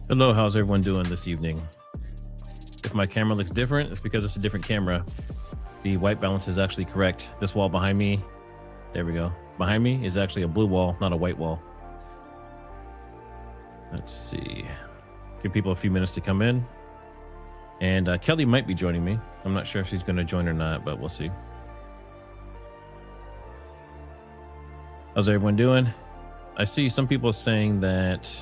Hello, how's everyone doing this evening? If my camera looks different, it's because it's a different camera. The white balance is actually correct. This wall behind me, there we go. Behind me is actually a blue wall, not a white wall. Let's see. Give people a few minutes to come in. And Keli might be joining me. I'm not sure if she's going to join or not, but we'll see. How's everyone doing? I see some people saying that...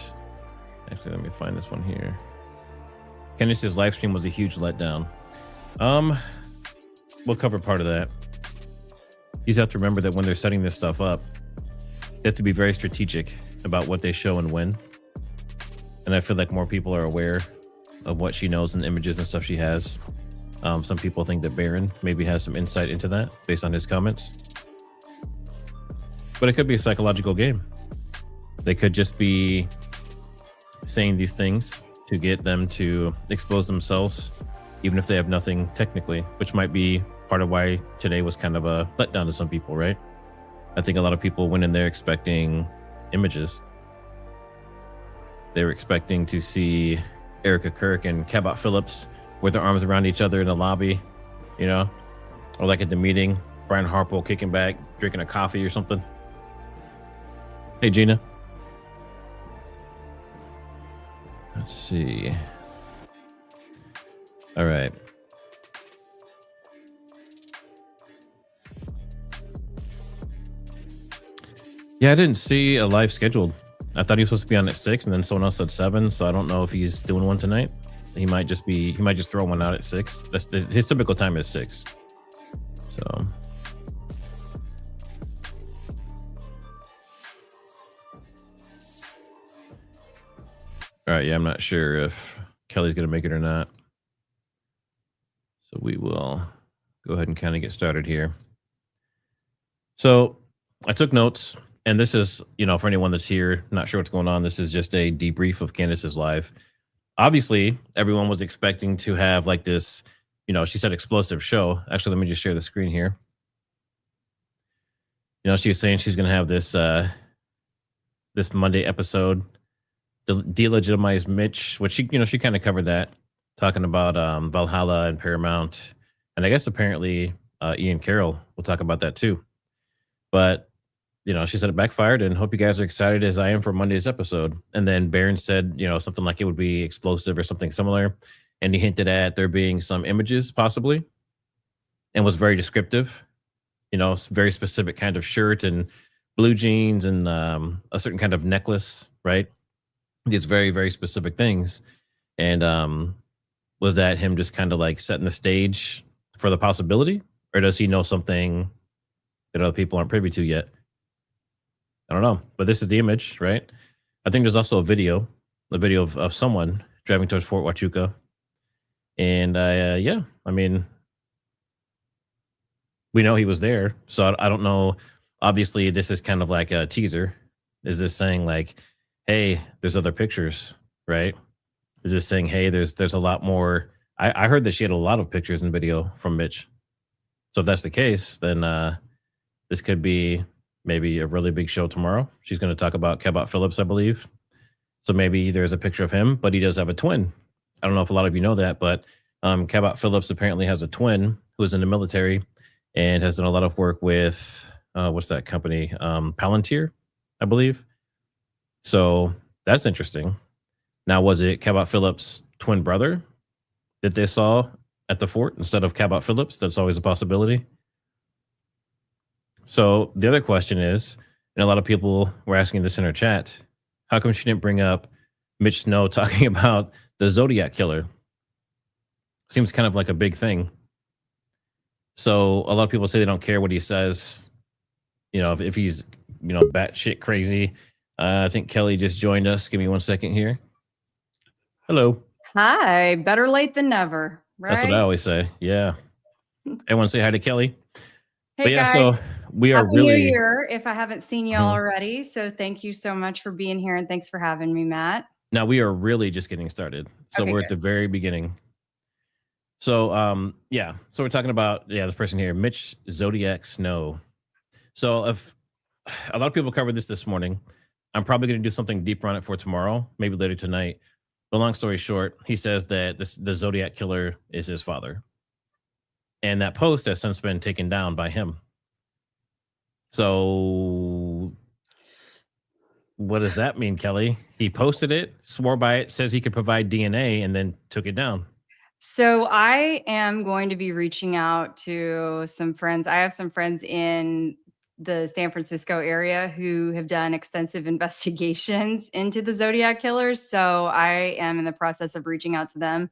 Actually, let me find this one here. Candace's live stream was a huge letdown. We'll cover part of that. You just have to remember that when they're setting this stuff up, they have to be very strategic about what they show and when. And I feel like more people are aware of what she knows and images and stuff she has. Some people think that Baron maybe has some insight into that based on his comments. But it could be a psychological game. They could just be saying these things to get them to expose themselves, even if they have nothing technically, which might be part of why today was kind of a letdown to some people, right? I think a lot of people went in there expecting images. They were expecting to see Erica Kirk and Cabot Phillips with their arms around each other in the lobby, you know, or like at the meeting, Brian Harpo kicking back, drinking a coffee or something. Hey, Gina. Let's see. All right. Yeah, I didn't see a live scheduled. I thought he was supposed to be on at 6, and then someone else said 7. So I don't know if he's doing one tonight. He might just throw one out at 6. His typical time is 6. So. All right, yeah, I'm not sure if Kelly's going to make it or not. So we will go ahead and kind of get started here. So I took notes, and this is, you know, for anyone that's here, not sure what's going on, this is just a debrief of Candace's live. Obviously, everyone was expecting to have like this, you know, she said explosive show. Actually, let me just share the screen here. You know, she was saying she's going to have this, this Monday episode, delegitimize Mitch, which she kind of covered that, talking about Valhalla and Paramount, and I guess apparently Ian Carroll will talk about that too. But you know, she said it backfired, and hope you guys are excited as I am for Monday's episode. And then Baron said, you know, something like it would be explosive or something similar, and he hinted at there being some images possibly, and was very descriptive. You know, very specific kind of shirt and blue jeans and a certain kind of necklace, right? These very, very specific things. And was that him just kind of like setting the stage for the possibility? Or does he know something that other people aren't privy to yet? I don't know. But this is the image, right? I think there's also a video of someone driving towards Fort Hauchuca. And yeah, I mean, we know he was there. So I don't know. Obviously, this is kind of like a teaser. Is this saying like, hey, there's other pictures, right? Is this saying, hey, there's a lot more? I heard that she had a lot of pictures and video from Mitch. So if that's the case, then this could be maybe a really big show tomorrow. She's going to talk about Cabot Phillips, I believe. So maybe there's a picture of him, but he does have a twin. I don't know if a lot of you know that, but Cabot Phillips apparently has a twin who is in the military and has done a lot of work with, what's that company? Palantir, I believe. So that's interesting. Now, was it Cabot Phillips' twin brother that they saw at the fort instead of Cabot Phillips? That's always a possibility. So the other question is, and a lot of people were asking this in our chat, how come she didn't bring up Mitch Snow talking about the Zodiac killer? Seems kind of like a big thing. So a lot of people say they don't care what he says, you know, if he's, you know, batshit crazy. I think Keli just joined us. Give me 1 second here. Hello. Hi. Better late than never. That's what I right? always say. Yeah. Everyone say hi to Keli. Hey But yeah, guys, so we are Happy New really Year if I haven't seen you Mhm. already. So thank you so much for being here and thanks for having me, Matt. Now we are really just getting started. So Okay, we're at good. the very beginning. So yeah, so we're talking about this person here, Mitch Zodiac Snow. So if a lot of people covered this morning, I'm probably going to do something deeper on it for tomorrow, maybe later tonight. But long story short, he says that the Zodiac killer is his father, and that post has since been taken down by him. So what does that mean, Keli? He posted it, swore by it, says he could provide DNA, and then took it down. So I am going to be reaching out to some friends. I have some friends in the San Francisco area who have done extensive investigations into the Zodiac killers. So I am in the process of reaching out to them.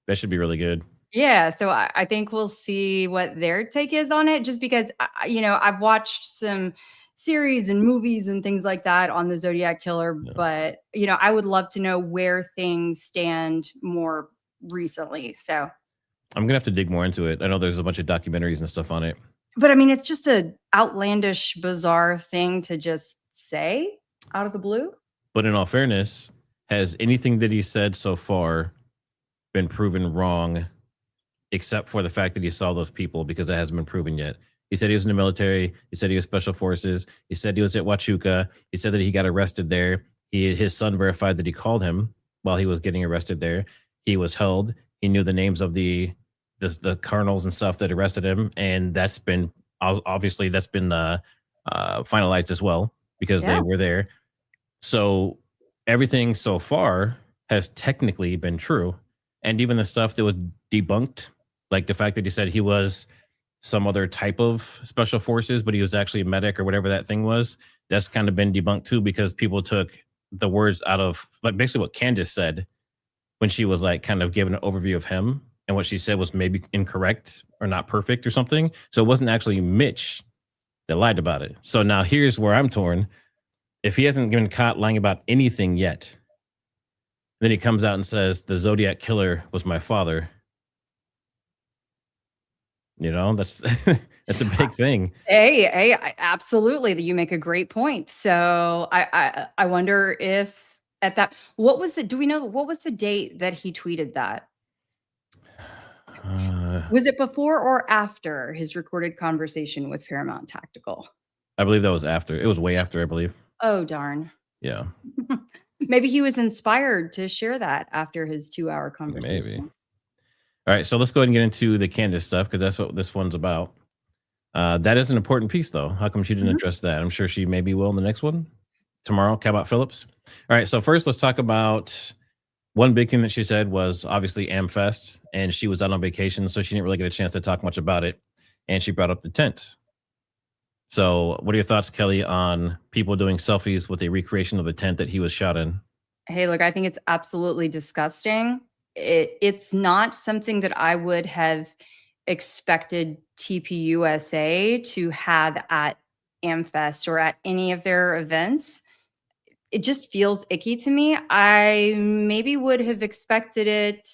That should be really good. Yeah, so I think we'll see what their take is on it just because, I've watched some series and movies and things like that on the Zodiac Killer, Yeah. but, I would love to know where things stand more recently, so I'm gonna have to dig more into it. I know there's a bunch of documentaries and stuff on it. but, I mean, it's just a outlandish, bizarre thing to just say out of the blue. But in all fairness, has anything that he said so far been proven wrong, except for the fact that he saw those people, because that hasn't been proven yet? He said he was in the military. He said he was special forces. He said he was at Hauchuca. He said that he got arrested there. His son verified that he called him while he was getting arrested there. He was held. He knew the names of the colonels and stuff that arrested him, and that's been obviously that's been finalized as well because they Yeah, were there. So everything so far has technically been true. And even the stuff that was debunked, like the fact that he said he was some other type of special forces, but he was actually a medic or whatever that thing was, that's kind of been debunked too, because people took the words out of, like, basically what Candace said when she was like kind of giving an overview of him, and what she said was maybe incorrect or not perfect or something. So it wasn't actually Mitch that lied about it. So now here's where I'm torn. If he hasn't been caught lying about anything yet, then he comes out and says the Zodiac killer was my father. That's that's a big thing. hey, absolutely, you make a great point. So I wonder if at that do we know what was the date that he tweeted that? Uh, Was it before or after his recorded conversation with Paramount Tactical? I believe that was after. It was way after, I believe. Oh, darn. Yeah, Maybe he was inspired to share that after his 2-hour maybe. conversation. All right, so let's go ahead and get into the Candace stuff, because that's what this one's about. That is an important piece, though. How come she didn't Mhm. address that? I'm sure she maybe will in the next one tomorrow. Cabot Phillips. All right, so first let's talk about one big thing that she said was obviously AmFest, and she was out on vacation, so she didn't really get a chance to talk much about it. And she brought up the tent. So, what are your thoughts, Keli, on people doing selfies with a recreation of the tent that he was shot in? Hey, look, I think it's absolutely disgusting. It's not something that I would have expected TPUSA to have at AmFest or at any of their events. It just feels icky to me. I maybe would have expected it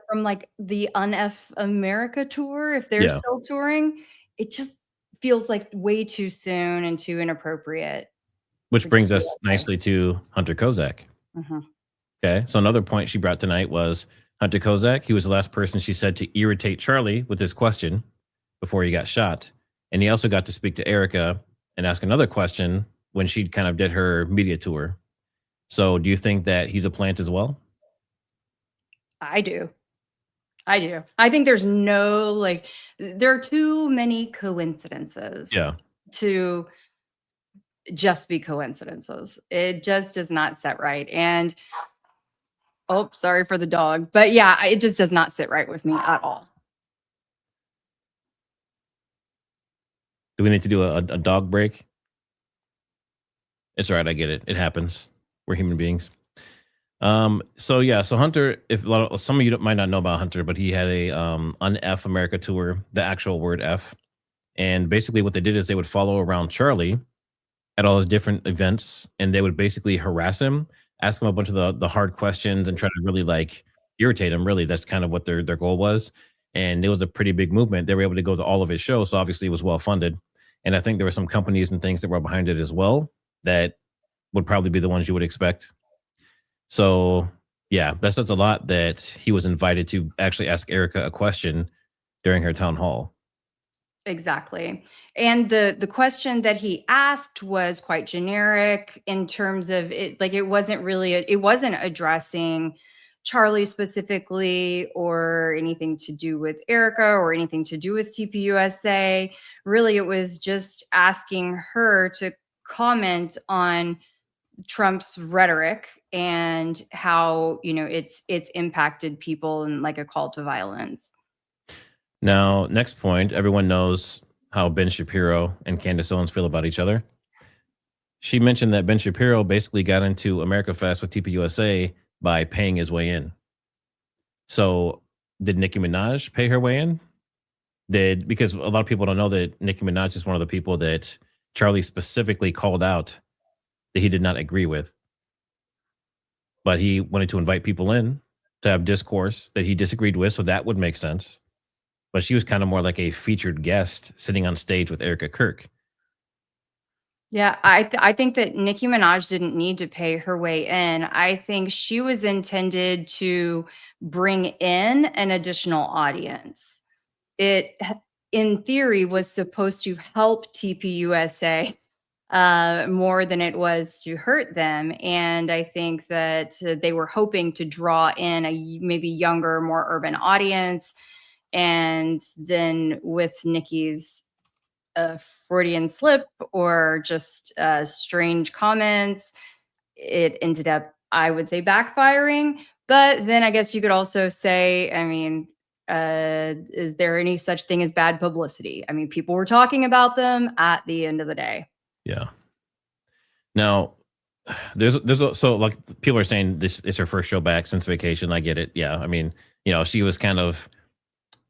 from, like, the UNF America tour, if they're Yeah, still touring. It just feels like way too soon and too inappropriate which for brings us TPUSA. nicely to Hunter Kozak. Mhm. Okay, so another point she brought tonight was Hunter Kozak. He was the last person she said to irritate Charlie with his question before he got shot. And he also got to speak to Erica and ask another question when she kind of did her media tour. So, do you think that he's a plant as well? I do. I do. I think there's no, like, there are too many coincidences Yeah. to just be coincidences. It just does not set right, and oh, sorry for the dog, but yeah, it just does not sit right with me at all. Do we need to do a dog break? It's all right. I get it. It happens. We're human beings. So yeah, so Hunter, if some of you might not know about Hunter, but he had a un-F America tour, the actual word F. And basically what they did is they would follow around Charlie at all his different events, and they would basically harass him, ask him a bunch of the hard questions, and try to really like irritate him. Really, that's kind of what their goal was. And it was a pretty big movement. They were able to go to all of his shows, so obviously it was well funded. And I think there were some companies and things that were behind it as well that would probably be the ones you would expect. So yeah, that says a lot that he was invited to actually ask Erica a question during her town hall. Exactly. And the question that he asked was quite generic in terms of it, like it wasn't really it wasn't addressing Charlie specifically or anything to do with Erica or anything to do with TPUSA. Really, it was just asking her to comment on Trump's rhetoric and how, it's impacted people and like a call to violence. Now, next point, everyone knows how Ben Shapiro and Candace Owens feel about each other. She mentioned that Ben Shapiro basically got into America Fest with TPUSA by paying his way in. So did Nicki Minaj pay her way in? Because a lot of people don't know that Nicki Minaj is one of the people that Charlie specifically called out that he did not agree with. But he wanted to invite people in to have discourse that he disagreed with, so that would make sense. But she was kind of more like a featured guest sitting on stage with Erica Kirk. Yeah, I think that Nicki Minaj didn't need to pay her way in. I think she was intended to bring in an additional audience. It, in theory, was supposed to help TPUSA more than it was to hurt them. And I think that they were hoping to draw in a maybe younger, more urban audience. And then with Nikki's Freudian slip or just strange comments, it ended up, I would say, backfiring. But then I guess you could also say, I mean, is there any such thing as bad publicity? I mean, people were talking about them at the end of the day. Yeah. Now, there's so like people are saying this is her first show back since vacation. I get it. Yeah. I mean, she was kind of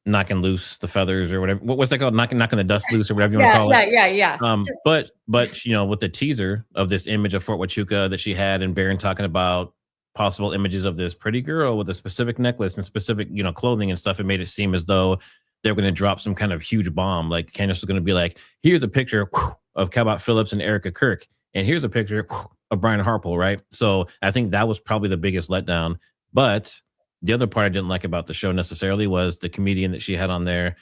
knocking loose the feathers or whatever. What was that called? Knocking the dust loose or whatever you want to call it. Yeah. But with the teaser of this image of Fort Huachuca that she had, and Barron talking about possible images of this pretty girl with a specific necklace and specific clothing and stuff, it made it seem as though they were going to drop some kind of huge bomb. Like Candace was going to be like, here's a picture of Cabot Phillips and Erica Kirk, and here's a picture of Brian Harple, right? So I think that was probably the biggest letdown. But the other part I didn't like about the show necessarily was the comedian that she had on there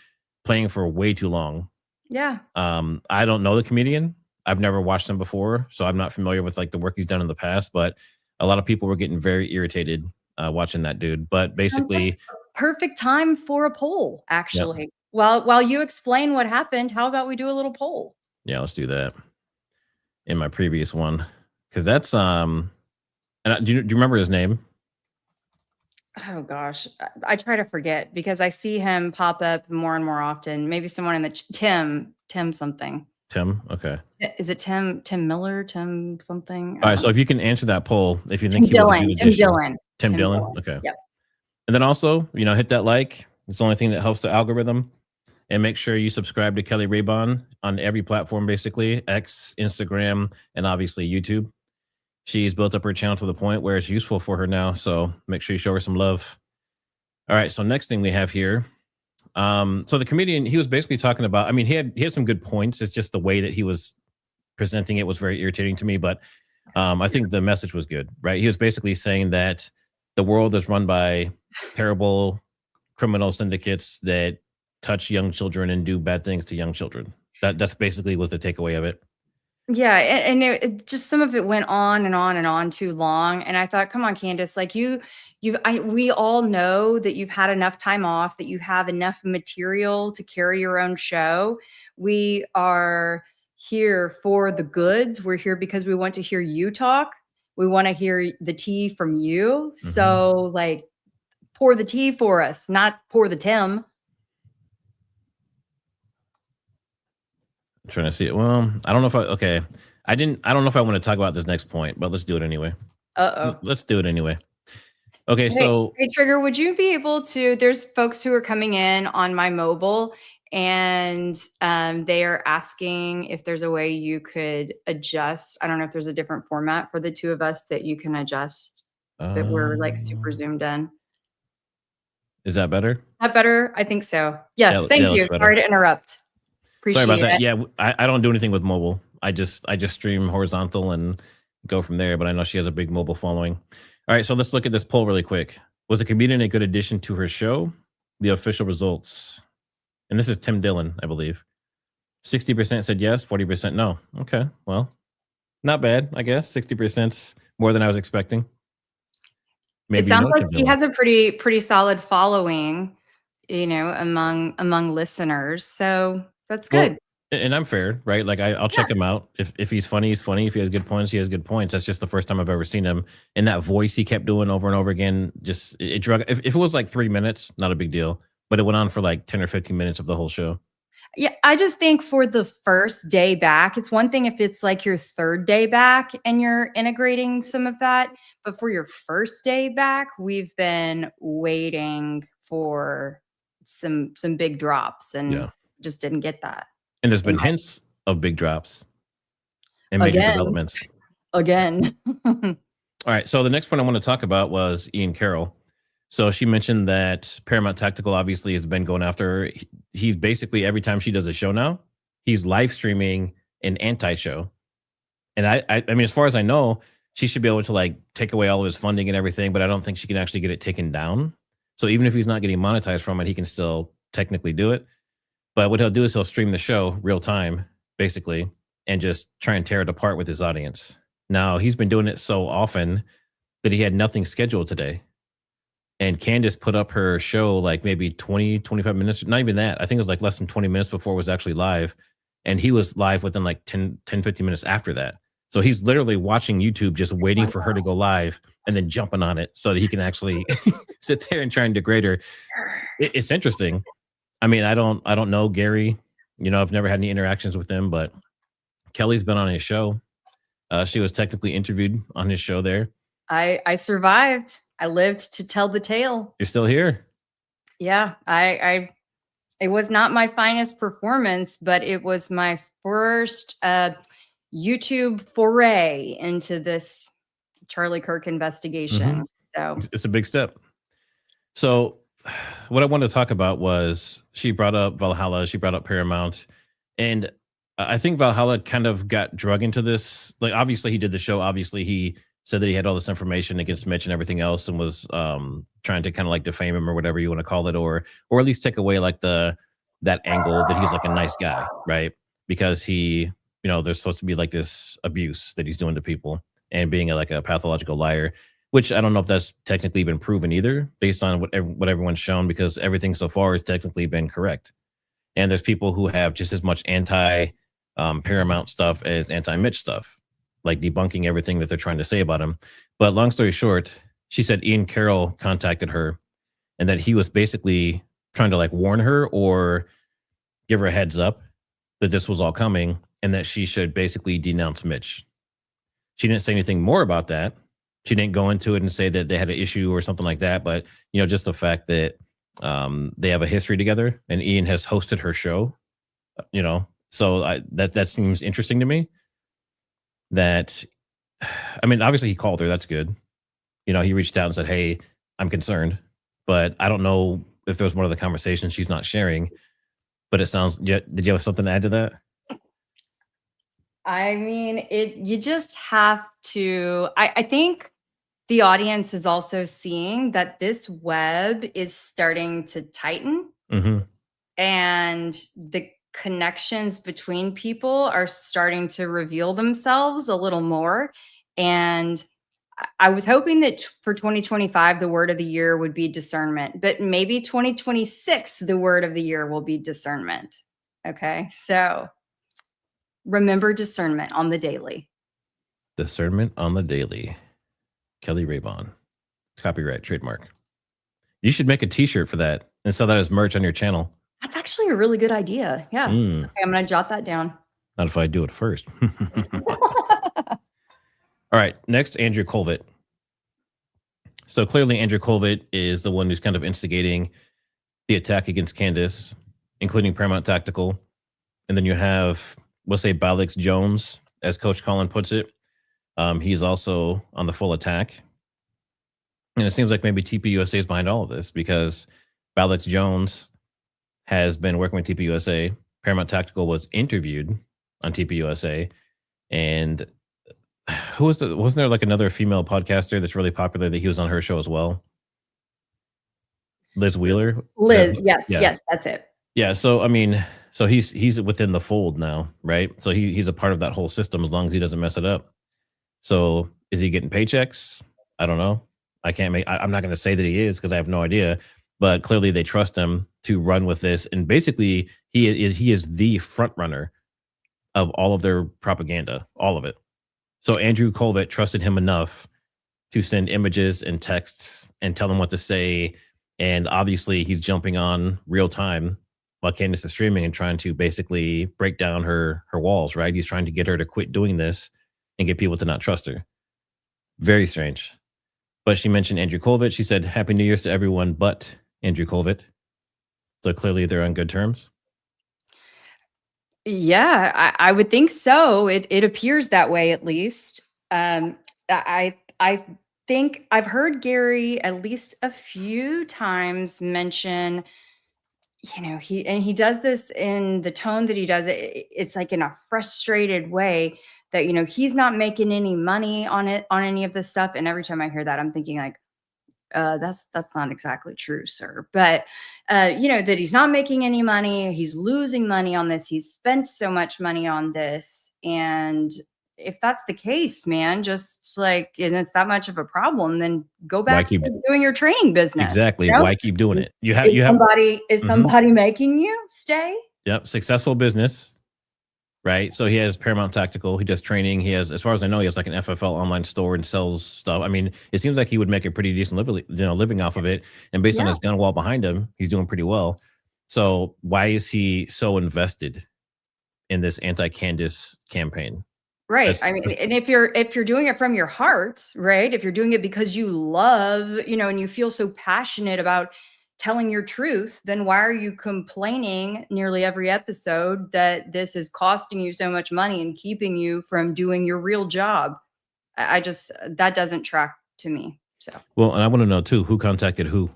playing for way too long. Yeah. I don't know the comedian. I've never watched him before, so I'm not familiar with like the work he's done in the past, but a lot of people were getting very irritated watching that dude. But basically, perfect time for a poll, actually. Yep. While you explain what happened, how about we do a little poll? Yeah, let's do that. In my previous one, because that's and do you remember his name? Oh gosh, I try to forget because I see him pop up more and more often. Maybe someone in the Tim something. Tim, okay. Is it Tim Miller? Tim something? All right, so if you can answer that poll, if you think he was a good addition. Tim Dillon. Okay. Yep. And then also, hit that like. It's the only thing that helps the algorithm. And make sure you subscribe to Keli Rabon on every platform, basically, X, Instagram, and obviously YouTube. She's built up her channel to the point where it's useful for her now. So make sure you show her some love. All right. So next thing we have here. So the comedian, he was basically talking about, he had some good points. It's just the way that he was presenting it was very irritating to me. But I think the message was good, right? He was basically saying that the world is run by terrible criminal syndicates that touch young children and do bad things to young children. That's basically was the takeaway of it. Yeah, and it just some of it went on and on and on too long, and I thought, come on, Candace, like we all know that you've had enough time off, that you have enough material to carry your own show. We are here for the goods. We're here because we want to hear you talk. We want to hear the tea from you. Mm-hmm. So, like, pour the tea for us, not pour the Tim. I'm trying to see it. Well, I don't know if I don't know if I want to talk about this next point, but let's do it anyway. Let's do it anyway. Okay, so hey, Trigger, would you be able to? There's folks who are coming in on my mobile, and they are asking if there's a way you could adjust. I don't know if there's a different format for the two of us that you can adjust that we're like super zoomed in. Is that better? That better? I think so. Yes, thank you. Sorry to interrupt. Appreciate Sorry about that. it. Yeah, I don't do anything with mobile. I just stream horizontal and go from there. But I know she has a big mobile following. All right, so let's look at this poll really quick. Was a comedian a good addition to her show? The official results, and this is Tim Dillon, I believe. 60% said yes, 40% no. Okay, well, not bad, I guess. 60% more than I was expecting. Maybe it sounds like Tim he Dillon. has a pretty solid following, among listeners. So that's good. Well, and I'm fair, right? Like I'll check him out. If he's funny, he's funny. If he has good points, he has good points. That's just the first time I've ever seen him. And that voice he kept doing over and over again, just it drug. If it was like 3 minutes, not a big deal. But it went on for like 10 or 15 minutes of the whole show. Yeah, I just think for the first day back, it's one thing if it's like your third day back and you're integrating some of that, but for your first day back, we've been waiting for some big drops and just didn't get that. And there's been hints of big drops and major developments. Again. All right, so the next one I want to talk about was Ian Carroll. So she mentioned that Paramount Tactical obviously has been going after her. He's basically, every time she does a show now, he's live streaming an anti-show. And I mean, as far as I know, she should be able to like take away all of his funding and everything, but I don't think she can actually get it taken down. So even if he's not getting monetized from it, he can still technically do it. But what he'll do is he'll stream the show real time, basically, and just try and tear it apart with his audience. Now, he's been doing it so often that he had nothing scheduled today. And Candace put up her show like maybe 20, 25 minutes, not even that. I think it was like less than 20 minutes before it was actually live. And he was live within like 10, 15 minutes after that. So he's literally watching YouTube, just waiting for her to go live and then jumping on it so that he can actually sit there and try and degrade her. It's interesting. I mean, I don't know Gary. I've never had any interactions with him, but Kelly's been on his show. She was technically interviewed on his show there. I survived. I lived to tell the tale. You're still here. Yeah, it was not my finest performance, but it was my first YouTube foray into this Charlie Kirk investigation. So it's a big step. So what I wanted to talk about was she brought up Valhalla, she brought up Paramount, and I think Valhalla kind of got drug into this. Like, obviously he did the show. Obviously he said that he had all this information against Mitch and everything else, and was trying to kind of like defame him or whatever you want to call it, or at least take away like that angle that he's like a nice guy, right? Because he, there's supposed to be like this abuse that he's doing to people and being like a pathological liar, which I don't know if that's technically been proven either, based on what everyone's shown, because everything so far has technically been correct. And there's people who have just as much anti Paramount stuff as anti Mitch stuff, like debunking everything that they're trying to say about him. But long story short, she said Ian Carroll contacted her and that he was basically trying to like warn her or give her a heads up that this was all coming and that she should basically denounce Mitch. She didn't say anything more about that. She didn't go into it and say that they had an issue or something like that. But, just the fact that they have a history together and Ian has hosted her show, so that seems interesting to me. That, I mean, obviously he called her. That's good. He reached out and said, "Hey, I'm concerned," but I don't know if there's more of the conversation she's not sharing. But it sounds. Did you have something to add to that? I mean, you just have to. I think the audience is also seeing that this web is starting to tighten, and the connections between people are starting to reveal themselves a little more. And I was hoping that for 2025, the word of the year would be discernment, but maybe 2026, the word of the year will be discernment. Okay. So remember discernment on the daily. Discernment on the daily. Keli Rabon. Copyright, trademark. You should make a t-shirt for that and sell that as merch on your channel. That's actually a really good idea. Yeah. Okay, I'm going to jot that down. Not if I do it first. All right. Next, Andrew Colvett. So clearly Andrew Colvett is the one who's kind of instigating the attack against Candace, including Paramount Tactical. And then you have, we'll say, Balix Jones, as Coach Colin puts it. He's also on the full attack. And it seems like maybe TPUSA is behind all of this because Alex Jones has been working with TPUSA. Paramount Tactical was interviewed on TPUSA, and wasn't there like another female podcaster that's really popular that he was on her show as well? Liz Wheeler. Liz, yes, Yeah. yes, that's it. Yeah. So I mean, so he's within the fold now, right? So he's a part of that whole system as long as he doesn't mess it up. So is he getting paychecks? I don't know. I'm not going to say that he is because I have no idea. But clearly they trust him to run with this, and basically he is the front runner of all of their propaganda, all of it. So Andrew Colvett trusted him enough to send images and texts and tell them what to say. And obviously he's jumping on real time while Candace is streaming and trying to basically break down her walls, right? He's trying to get her to quit doing this and get people to not trust her. Very strange. But she mentioned Andrew Colvett. She said, Happy New Year's to everyone but Andrew Colvett. So clearly they're on good terms. Yeah, I would think so. It appears that way, at least. I think I've heard Gary at least a few times mention, he does this in the tone that he does it. It's like in a frustrated way that, he's not making any money on any of this stuff. And every time I hear that, I'm thinking like, that's not exactly true, sir. But that he's not making any money. He's losing money on this. He's spent so much money on this. And if that's the case, man, just like, and it's that much of a problem, then go back to doing your training business. Exactly. Why keep doing it? Is somebody making you stay? Yep. Successful business. Right. So he has Paramount Tactical. He does training. He has, as far as I know, he has like an FFL online store and sells stuff. I mean, it seems like he would make a pretty decent living off of it. And based on his gun wall behind him, he's doing pretty well. So why is he so invested in this anti-Candace campaign? Right. And if you're doing it from your heart, right? If you're doing it because you love, and you feel so passionate about telling your truth, then why are you complaining nearly every episode that this is costing you so much money and keeping you from doing your real job? That doesn't track to me. So, well, and I want to know too, who contacted who?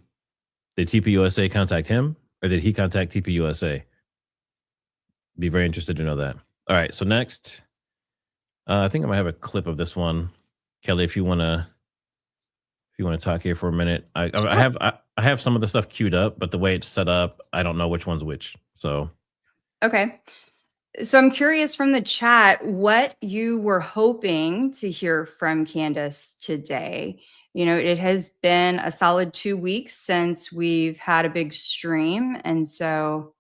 Did TPUSA contact him or did he contact TPUSA? Be very interested to know that. All right. So next, I think I might have a clip of this one. Keli, if you want to talk here for a minute, I have some of the stuff queued up, but the way it's set up, I don't know which one's which. So, okay. So I'm curious from the chat what you were hoping to hear from Candace today. It has been a solid 2 weeks since we've had a big stream. And so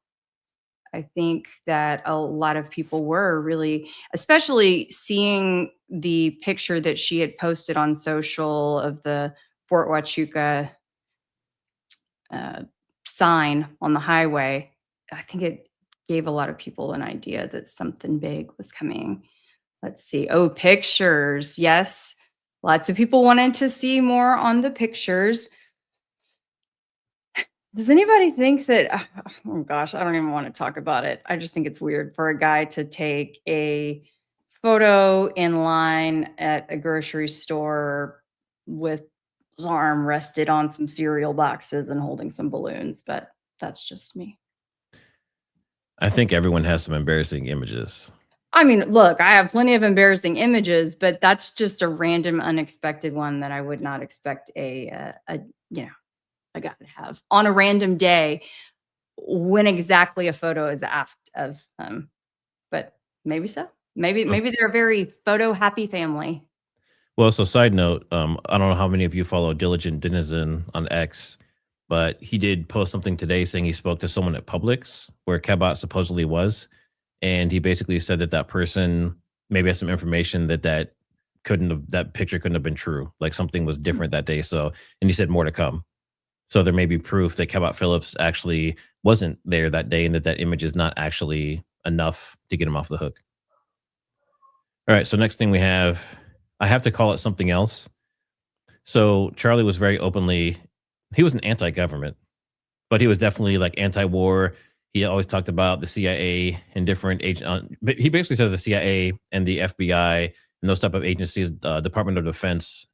I think that a lot of people were really, especially seeing the picture that she had posted on social of the Fort Hauchuca sign on the highway. I think it gave a lot of people an idea that something big was coming. Let's see. Oh, pictures. Yes. Lots of people wanted to see more on the pictures. Does anybody think that, oh gosh, I don't even want to talk about it. I just think it's weird for a guy to take a photo in line at a grocery store with his arm rested on some cereal boxes and holding some balloons, but that's just me. I think everyone has some embarrassing images. I mean, look, I have plenty of embarrassing images, but that's just a random, unexpected one that I would not expect a guy to have on a random day when exactly a photo is asked of them. But maybe so. Maybe they're a very photo happy family. Well, so side note, I don't know how many of you follow Diligent Denizen on X, but he did post something today saying he spoke to someone at Publix where Cabot supposedly was. And he basically said that person maybe has some information that picture couldn't have been true. Like something was different that day. So, and he said more to come. So there may be proof that Cabot Phillips actually wasn't there that day and that image is not actually enough to get him off the hook. All right. So next thing we have, I have to call it something else. So Charlie was very openly, he was an anti-government, but he was definitely like anti-war. He always talked about the CIA and different agents. But he basically says the CIA and the FBI and those type of agencies, Department of Defense,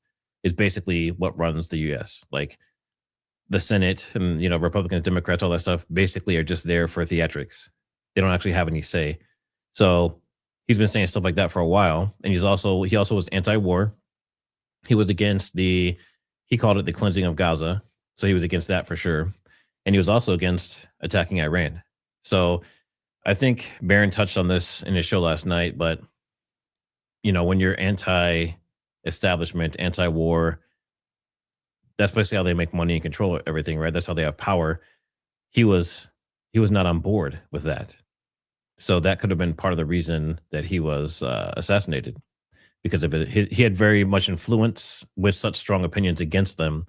is basically what runs the U.S. Like the Senate and, you know, Republicans, Democrats, all that stuff basically are just there for theatrics. They don't actually have any say. So he's been saying stuff like that for a while. And he also was anti-war. He was against he called it the cleansing of Gaza. So he was against that for sure. And he was also against attacking Iran. So I think Barron touched on this in his show last night, but you know, when you're anti-establishment, anti-war, that's basically how they make money and control everything, right? That's how they have power. He was not on board with that. So that could have been part of the reason that he was assassinated, because of it. He had very much influence with such strong opinions against them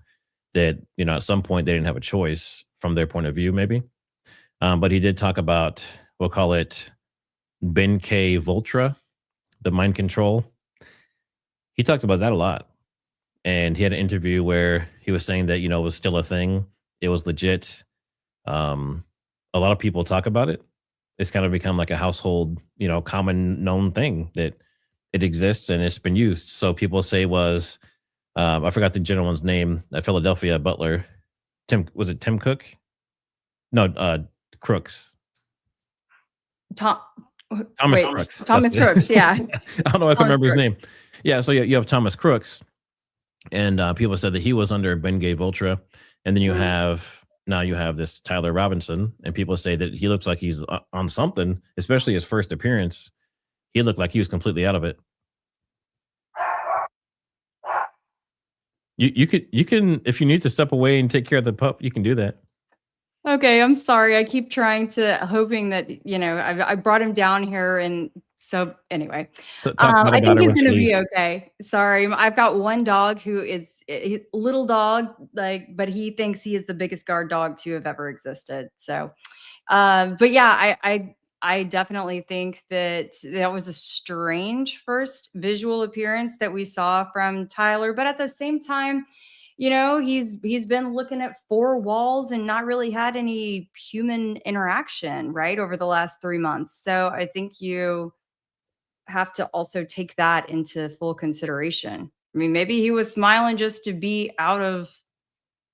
that, you know, at some point they didn't have a choice from their point of view, maybe. But he did talk about, we'll call it Ben K. Voltra, the mind control. He talked about that a lot. And he had an interview where he was saying that, you know, it was still a thing. It was legit. A lot of people talk about it. It's kind of become like a household, you know, common known thing that it exists and it's been used. So people say I forgot the gentleman's name, a Philadelphia butler. Was it Tim Cook? No, Crooks. Thomas Crooks. Thomas Crooks, yeah. I don't know if I can remember his name. Yeah, so you have Thomas Crooks. And people said that he was under Ben Gay Voltra. And then you have this Tyler Robinson, and people say that he looks like he's on something, especially his first appearance. He looked like he was completely out of it. You can, if you need to step away and take care of the pup, you can do that. Okay, I'm sorry. I keep hoping that, you know, I brought him down here, and so anyway, I think he's going to be okay. Sorry, I've got one dog who is a little dog, but he thinks he is the biggest guard dog to have ever existed. So, but yeah, I definitely think that was a strange first visual appearance that we saw from Tyler, but at the same time, you know, he's been looking at four walls and not really had any human interaction, right, over the last 3 months. So I think you have to also take that into full consideration. I mean, maybe he was smiling just to be out of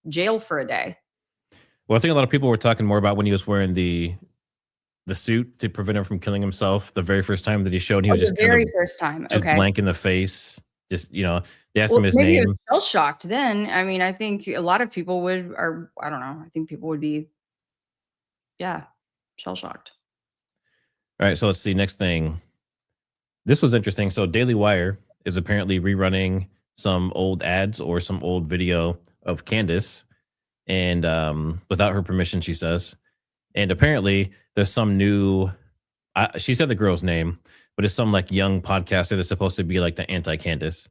jail for a day. Well, I think a lot of people were talking more about when he was wearing the suit to prevent him from killing himself. The very first time that he showed, he was just first time, just okay, blank in the face. Just, you know, they asked him his maybe name. He was shell shocked then. I mean, I think a lot of people would, or I don't know. I think people would be, yeah, shell shocked. All right, so let's see. Next thing. This was interesting. So Daily Wire is apparently rerunning some old ads or some old video of Candace, and without her permission, she says. And apparently there's some new, she said the girl's name, but it's some like young podcaster that's supposed to be like the anti-Candace.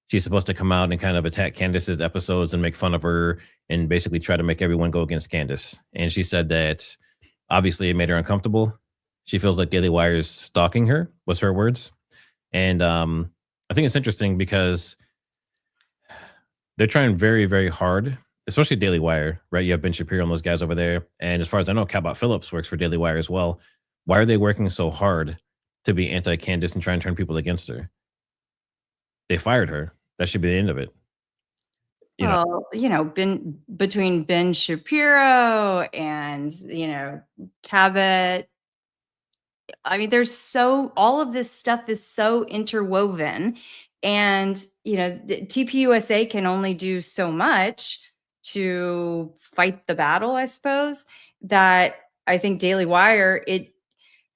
She's supposed to come out and kind of attack Candace's episodes and make fun of her and basically try to make everyone go against Candace. And she said that obviously it made her uncomfortable. She feels like Daily Wire is stalking her, was her words. And I think it's interesting because they're trying very, very hard, especially Daily Wire, right? You have Ben Shapiro and those guys over there. And as far as I know, Cabot Phillips works for Daily Wire as well. Why are they working so hard to be anti-Candace and try and turn people against her? They fired her. That should be the end of it. Between Ben Shapiro and, Cabot, I mean, all of this stuff is so interwoven, and, TPUSA can only do so much to fight the battle, I suppose, that I think Daily Wire, it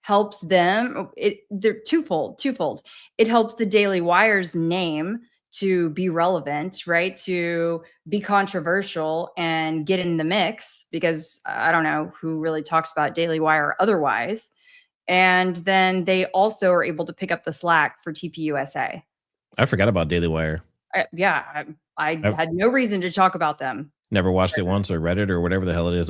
helps them. They're twofold. It helps the Daily Wire's name to be relevant, right? To be controversial and get in the mix, because I don't know who really talks about Daily Wire otherwise. And then they also are able to pick up the slack for TPUSA. I forgot about Daily Wire. I had no reason to talk about them. Never watched it once or read it or whatever the hell it is.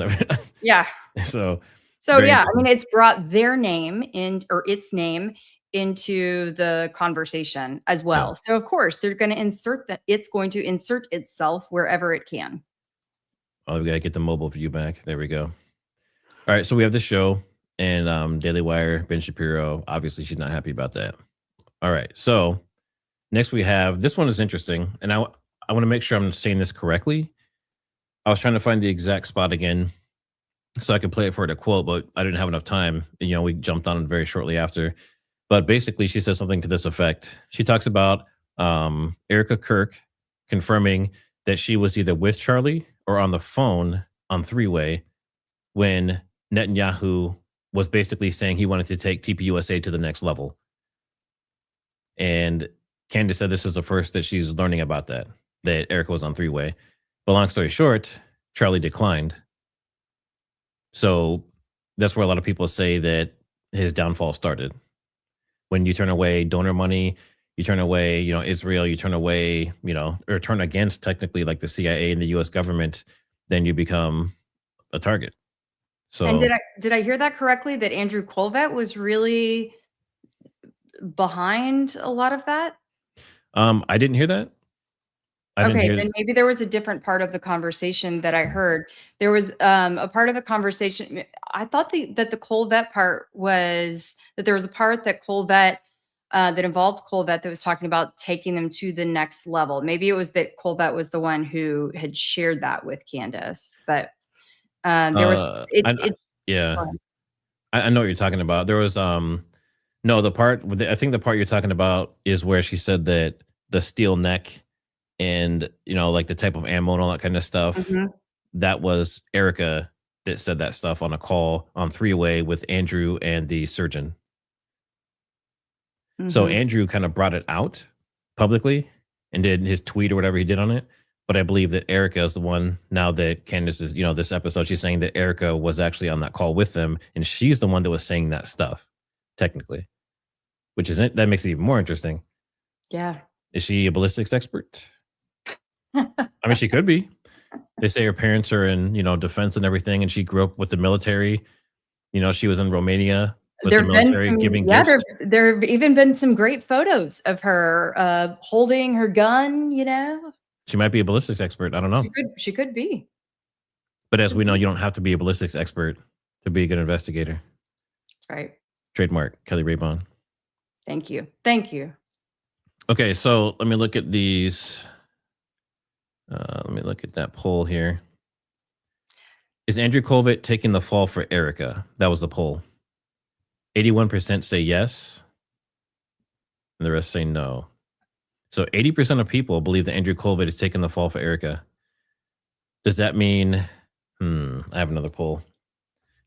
Yeah. So yeah, I mean, it's brought their name its name into the conversation as well. Yeah. So of course they're going to insert that. It's going to insert itself wherever it can. Oh, we got to get the mobile view back. There we go. All right. So we have this show and Daily Wire, Ben Shapiro. Obviously she's not happy about that. All right. So next we have, this one is interesting. And I want to make sure I'm saying this correctly. I was trying to find the exact spot again so I could play it for her to quote, but I didn't have enough time. We jumped on it very shortly after. But basically, she says something to this effect. She talks about Erica Kirk confirming that she was either with Charlie or on the phone on three-way when Netanyahu was basically saying he wanted to take TPUSA to the next level. And Candace said this is the first that she's learning about that Erica was on three-way. But long story short, Charlie declined. So that's where a lot of people say that his downfall started. When you turn away donor money, you turn away, Israel, you turn away, or turn against technically like the CIA and the US government, then you become a target. So, and did I hear that correctly, that Andrew Colvett was really behind a lot of that? I didn't hear that. Okay, then maybe there was a different part of the conversation that I heard. There was a part of the conversation. I thought that the Colvett part was that there was a part that Colvett that involved Colvett that was talking about taking them to the next level. Maybe it was that Colvett was the one who had shared that with Candace, but there was yeah. I know what you're talking about. There was no, the part I think the part you're talking about is where she said that the steel neck and like the type of ammo and all that kind of stuff. Mm-hmm. That was Erica that said that stuff on a call on three-way with Andrew and the surgeon. Mm-hmm. So Andrew kind of brought it out publicly and did his tweet or whatever he did on it. But I believe that Erica is the one, now that Candace is, this episode, she's saying that Erica was actually on that call with them, and she's the one that was saying that stuff, technically, that makes it even more interesting. Yeah. Is she a ballistics expert? I mean, she could be. They say her parents are in, defense and everything, and she grew up with the military. She was in Romania with the military giving gifts. There have even been some great photos of her holding her gun, She might be a ballistics expert. I don't know. She could be. But as we know, you don't have to be a ballistics expert to be a good investigator. That's right. Trademark, Keli Rabon. Thank you. Thank you. Okay, so let me look at these. Let me look at that poll here. Is Andrew Colvett taking the fall for Erica? That was the poll. 81% say yes, and the rest say no. So 80% of people believe that Andrew Colvett is taking the fall for Erica. Does that mean? I have another poll.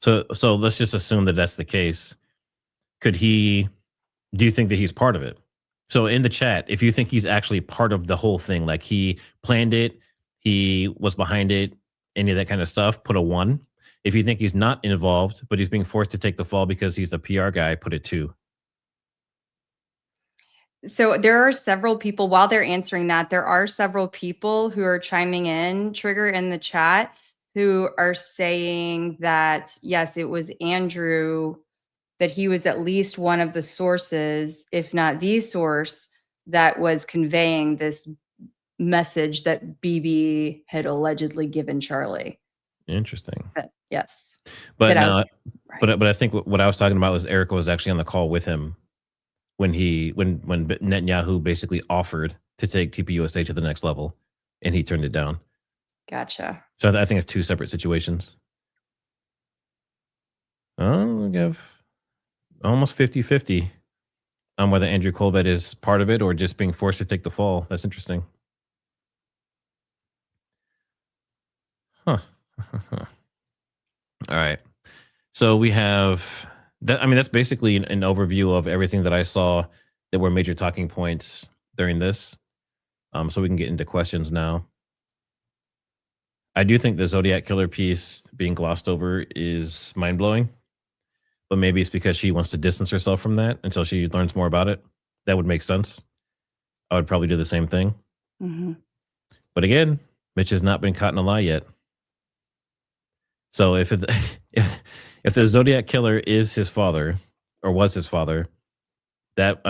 So let's just assume that that's the case. Do you think that he's part of it? So in the chat, if you think he's actually part of the whole thing, like he planned it, he was behind it, any of that kind of stuff, put a 1. If you think he's not involved, but he's being forced to take the fall because he's the PR guy, put a 2. So there are several people, while they're answering that, there are several people who are chiming in, Trigger, in the chat, who are saying that, yes, it was Andrew, that he was at least one of the sources, if not the source, that was conveying this message that BB had allegedly given Charlie. Interesting. Yes. But I think what I was talking about was Erica was actually on the call with him when Netanyahu basically offered to take TPUSA to the next level, and he turned it down. Gotcha. So I think it's 2 separate situations. Oh, we have almost 50-50 on whether Andrew Colvett is part of it or just being forced to take the fall. That's interesting. Huh. All right. So we have that. I mean, that's basically an overview of everything that I saw that were major talking points during this. So we can get into questions now. I do think the Zodiac Killer piece being glossed over is mind-blowing, but maybe it's because she wants to distance herself from that until she learns more about it. That would make sense. I would probably do the same thing. Mm-hmm. But again, Mitch has not been caught in a lie yet. So if the Zodiac Killer is his father or was his father, that's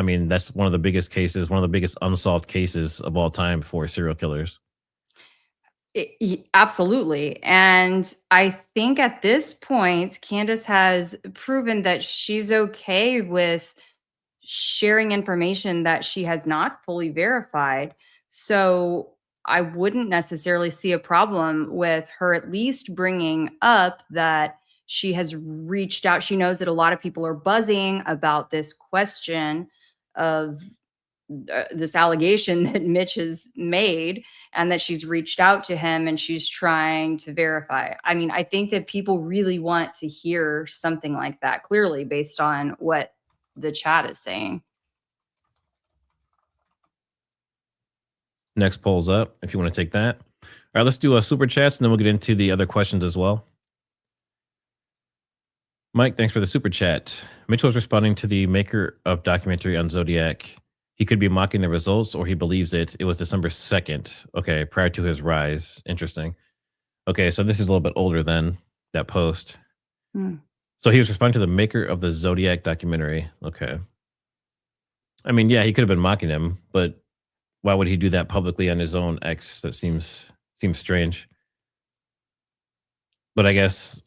one of the biggest cases, one of the biggest unsolved cases of all time for serial killers. Absolutely. And I think at this point, Candace has proven that she's okay with sharing information that she has not fully verified. So I wouldn't necessarily see a problem with her at least bringing up that she has reached out. She knows that a lot of people are buzzing about this question of this allegation that Mitch has made, and that she's reached out to him and she's trying to verify. I mean, I think that people really want to hear something like that, clearly, based on what the chat is saying. Next poll's up if you want to take that. All right, let's do a super chats and then we'll get into the other questions as well. Mike, thanks for the super chat. Mitchell was responding to the maker of documentary on Zodiac. He could be mocking the results or he believes it. It was December 2nd. Okay, prior to his rise. Interesting. Okay, so this is a little bit older than that post. So he was responding to the maker of the Zodiac documentary. Okay. I mean, yeah, he could have been mocking him, but why would he do that publicly on his own X? That seems strange. But I guess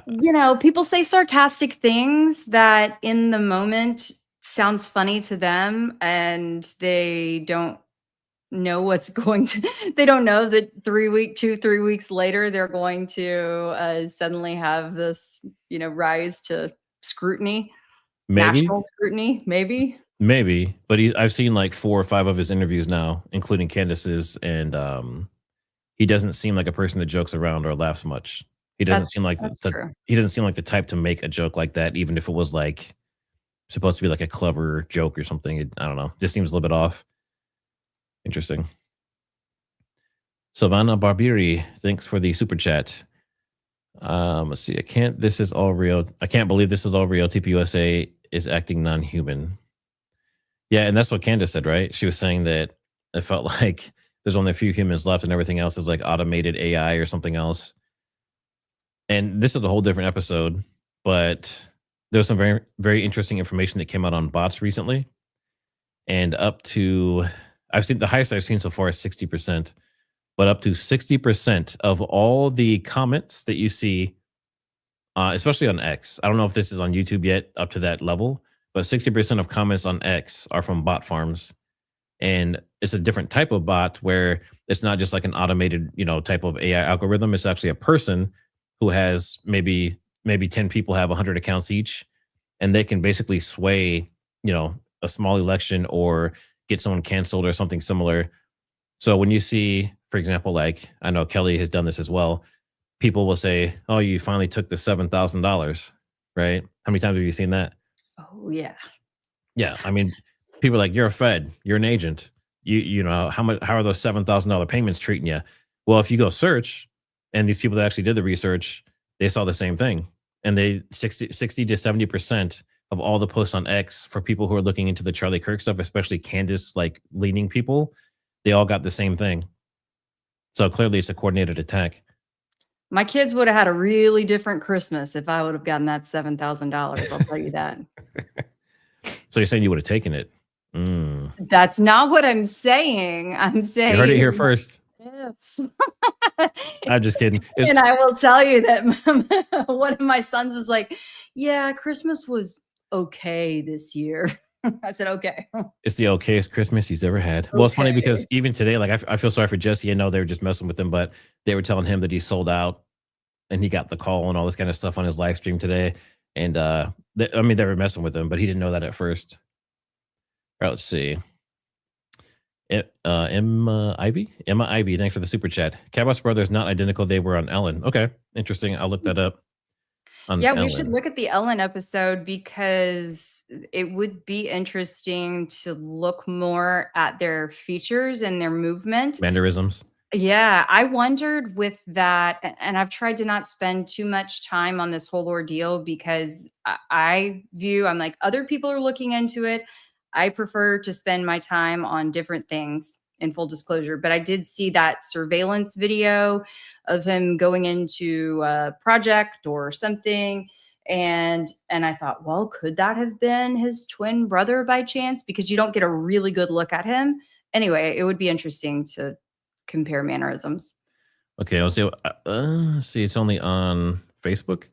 you know, people say sarcastic things that in the moment sounds funny to them, and they don't know what's going to they don't know that 3 weeks later they're going to suddenly have this, you know, rise to scrutiny, maybe, national scrutiny, maybe. but I've seen like 4 or 5 of his interviews now, including Candace's, and he doesn't seem like a person that jokes around or laughs much. He doesn't seem like he doesn't seem like the type to make a joke like that, even if it was like supposed to be like a clever joke or something. I don't know. Just seems a little bit off. Interesting. Savannah Barbiri, thanks for the super chat. Let's see. This is all real. I can't believe this is all real. TPUSA is acting non-human. Yeah, and that's what Candace said, right? She was saying that it felt like there's only a few humans left and everything else is like automated AI or something else. And this is a whole different episode, but there's some very, very interesting information that came out on bots recently. And up to, the highest I've seen so far is 60%, but up to 60% of all the comments that you see, especially on X, I don't know if this is on YouTube yet up to that level, but 60% of comments on X are from bot farms. And it's a different type of bot where it's not just like an automated, type of AI algorithm. It's actually a person who has maybe 10 people have 100 accounts each, and they can basically sway, a small election or get someone canceled or something similar. So when you see, for example, like I know Keli has done this as well, people will say, "Oh, you finally took the $7,000, right?" How many times have you seen that? Oh yeah. Yeah, I mean, people are like, "You're a Fed, you're an agent. You know how are those $7,000 payments treating you?" Well, if you go search, and these people that actually did the research, they saw the same thing, and they 60 to 70% of all the posts on X for people who are looking into the Charlie Kirk stuff, especially Candace like leaning people, they all got the same thing. So clearly, it's a coordinated attack. My kids would have had a really different Christmas if I would have gotten that $7,000. I'll tell you that. So you're saying you would have taken it? That's not what I'm saying. I'm saying you heard it here first. Yes. I'm just kidding. And I will tell you that one of my sons was like, "Yeah, Christmas was okay this year." I said, "Okay." It's the okayest Christmas he's ever had. Well, it's funny because even today, like I feel sorry for Jesse. I know they were just messing with him, but they were telling him that he sold out and he got the call and all this kind of stuff on his live stream today. And they were messing with him, but he didn't know that at first. All right, let's see. Emma Ivy, thanks for the super chat. Cabas brothers not identical. They were on Ellen. Okay, interesting. I'll look that up. Yeah, we should look at the Ellen episode because it would be interesting to look more at their features and their movement. Mannerisms. Yeah, I wondered with that, and I've tried to not spend too much time on this whole ordeal because I'm like, other people are looking into it. I prefer to spend my time on different things, in full disclosure. But I did see that surveillance video of him going into a project or something. And I thought, well, could that have been his twin brother by chance? Because you don't get a really good look at him. Anyway, it would be interesting to compare mannerisms. Okay, I'll see. See, it's only on Facebook.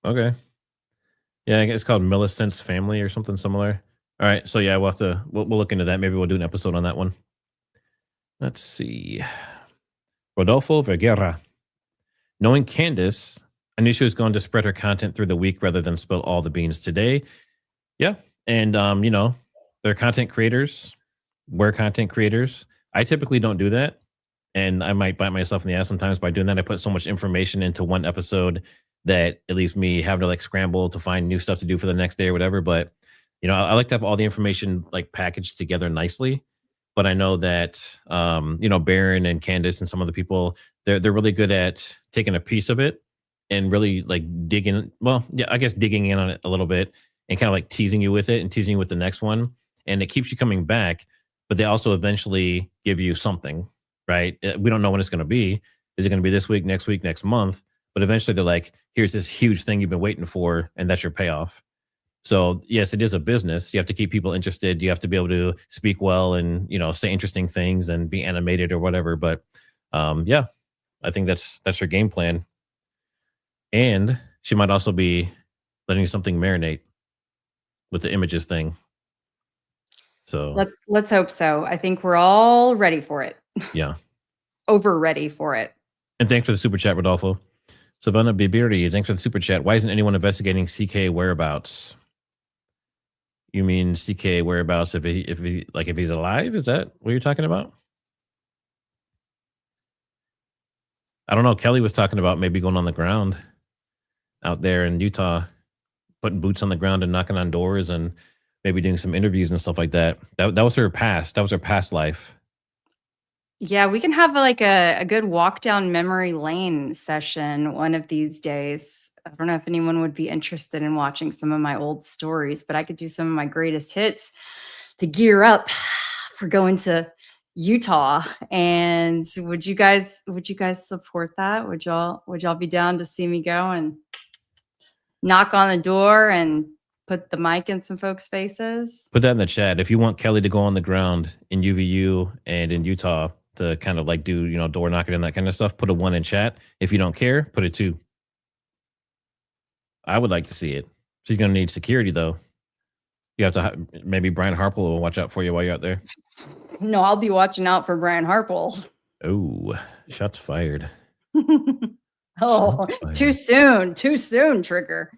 Okay. Yeah, I guess it's called Millicent's Family or something similar. All right. So yeah, we'll look into that. Maybe we'll do an episode on that one. Let's see. Rodolfo Vergara. Knowing Candace, I knew she was going to spread her content through the week rather than spill all the beans today. Yeah. And they're content creators. We're content creators. I typically don't do that. And I might bite myself in the ass sometimes by doing that. I put so much information into one episode that it leaves me having to like scramble to find new stuff to do for the next day or whatever. But I like to have all the information like packaged together nicely. But I know that Baron and Candace and some other people, they're really good at taking a piece of it and really like digging. Well, yeah, I guess digging in on it a little bit and kind of like teasing you with it and teasing you with the next one, and it keeps you coming back. But they also eventually give you something, right? We don't know when it's going to be. Is it going to be this week, next month? But eventually they're like, here's this huge thing you've been waiting for, and that's your payoff. So yes, it is a business. You have to keep people interested. You have to be able to speak well and say interesting things and be animated or whatever. But yeah, I think that's her game plan. And she might also be letting something marinate with the images thing. So Let's hope so. I think we're all ready for it. yeah. Over ready for it. And thanks for the super chat, Rodolfo. Savannah Bibiri, thanks for the super chat. Why isn't anyone investigating CK whereabouts? You mean CK whereabouts if he's alive? Is that what you're talking about? I don't know. Kelly was talking about maybe going on the ground out there in Utah, putting boots on the ground and knocking on doors and maybe doing some interviews and stuff like that. That was her past. That was her past life. Yeah, we can have like a good walk down memory lane session one of these days. I don't know if anyone would be interested in watching some of my old stories, but I could do some of my greatest hits to gear up for going to Utah. And would you guys support that? Would y'all be down to see me go and knock on the door and put the mic in some folks' faces? Put that in the chat. If you want Kelly to go on the ground in UVU and in Utah to kind of like do, door knocking and that kind of stuff, put a 1 in chat. If you don't care, put a 2. I would like to see it. She's going to need security though. You have to, maybe Brian Harple will watch out for you while you're out there. No, I'll be watching out for Brian Harple. Oh, shots fired. Oh, too soon, Trigger.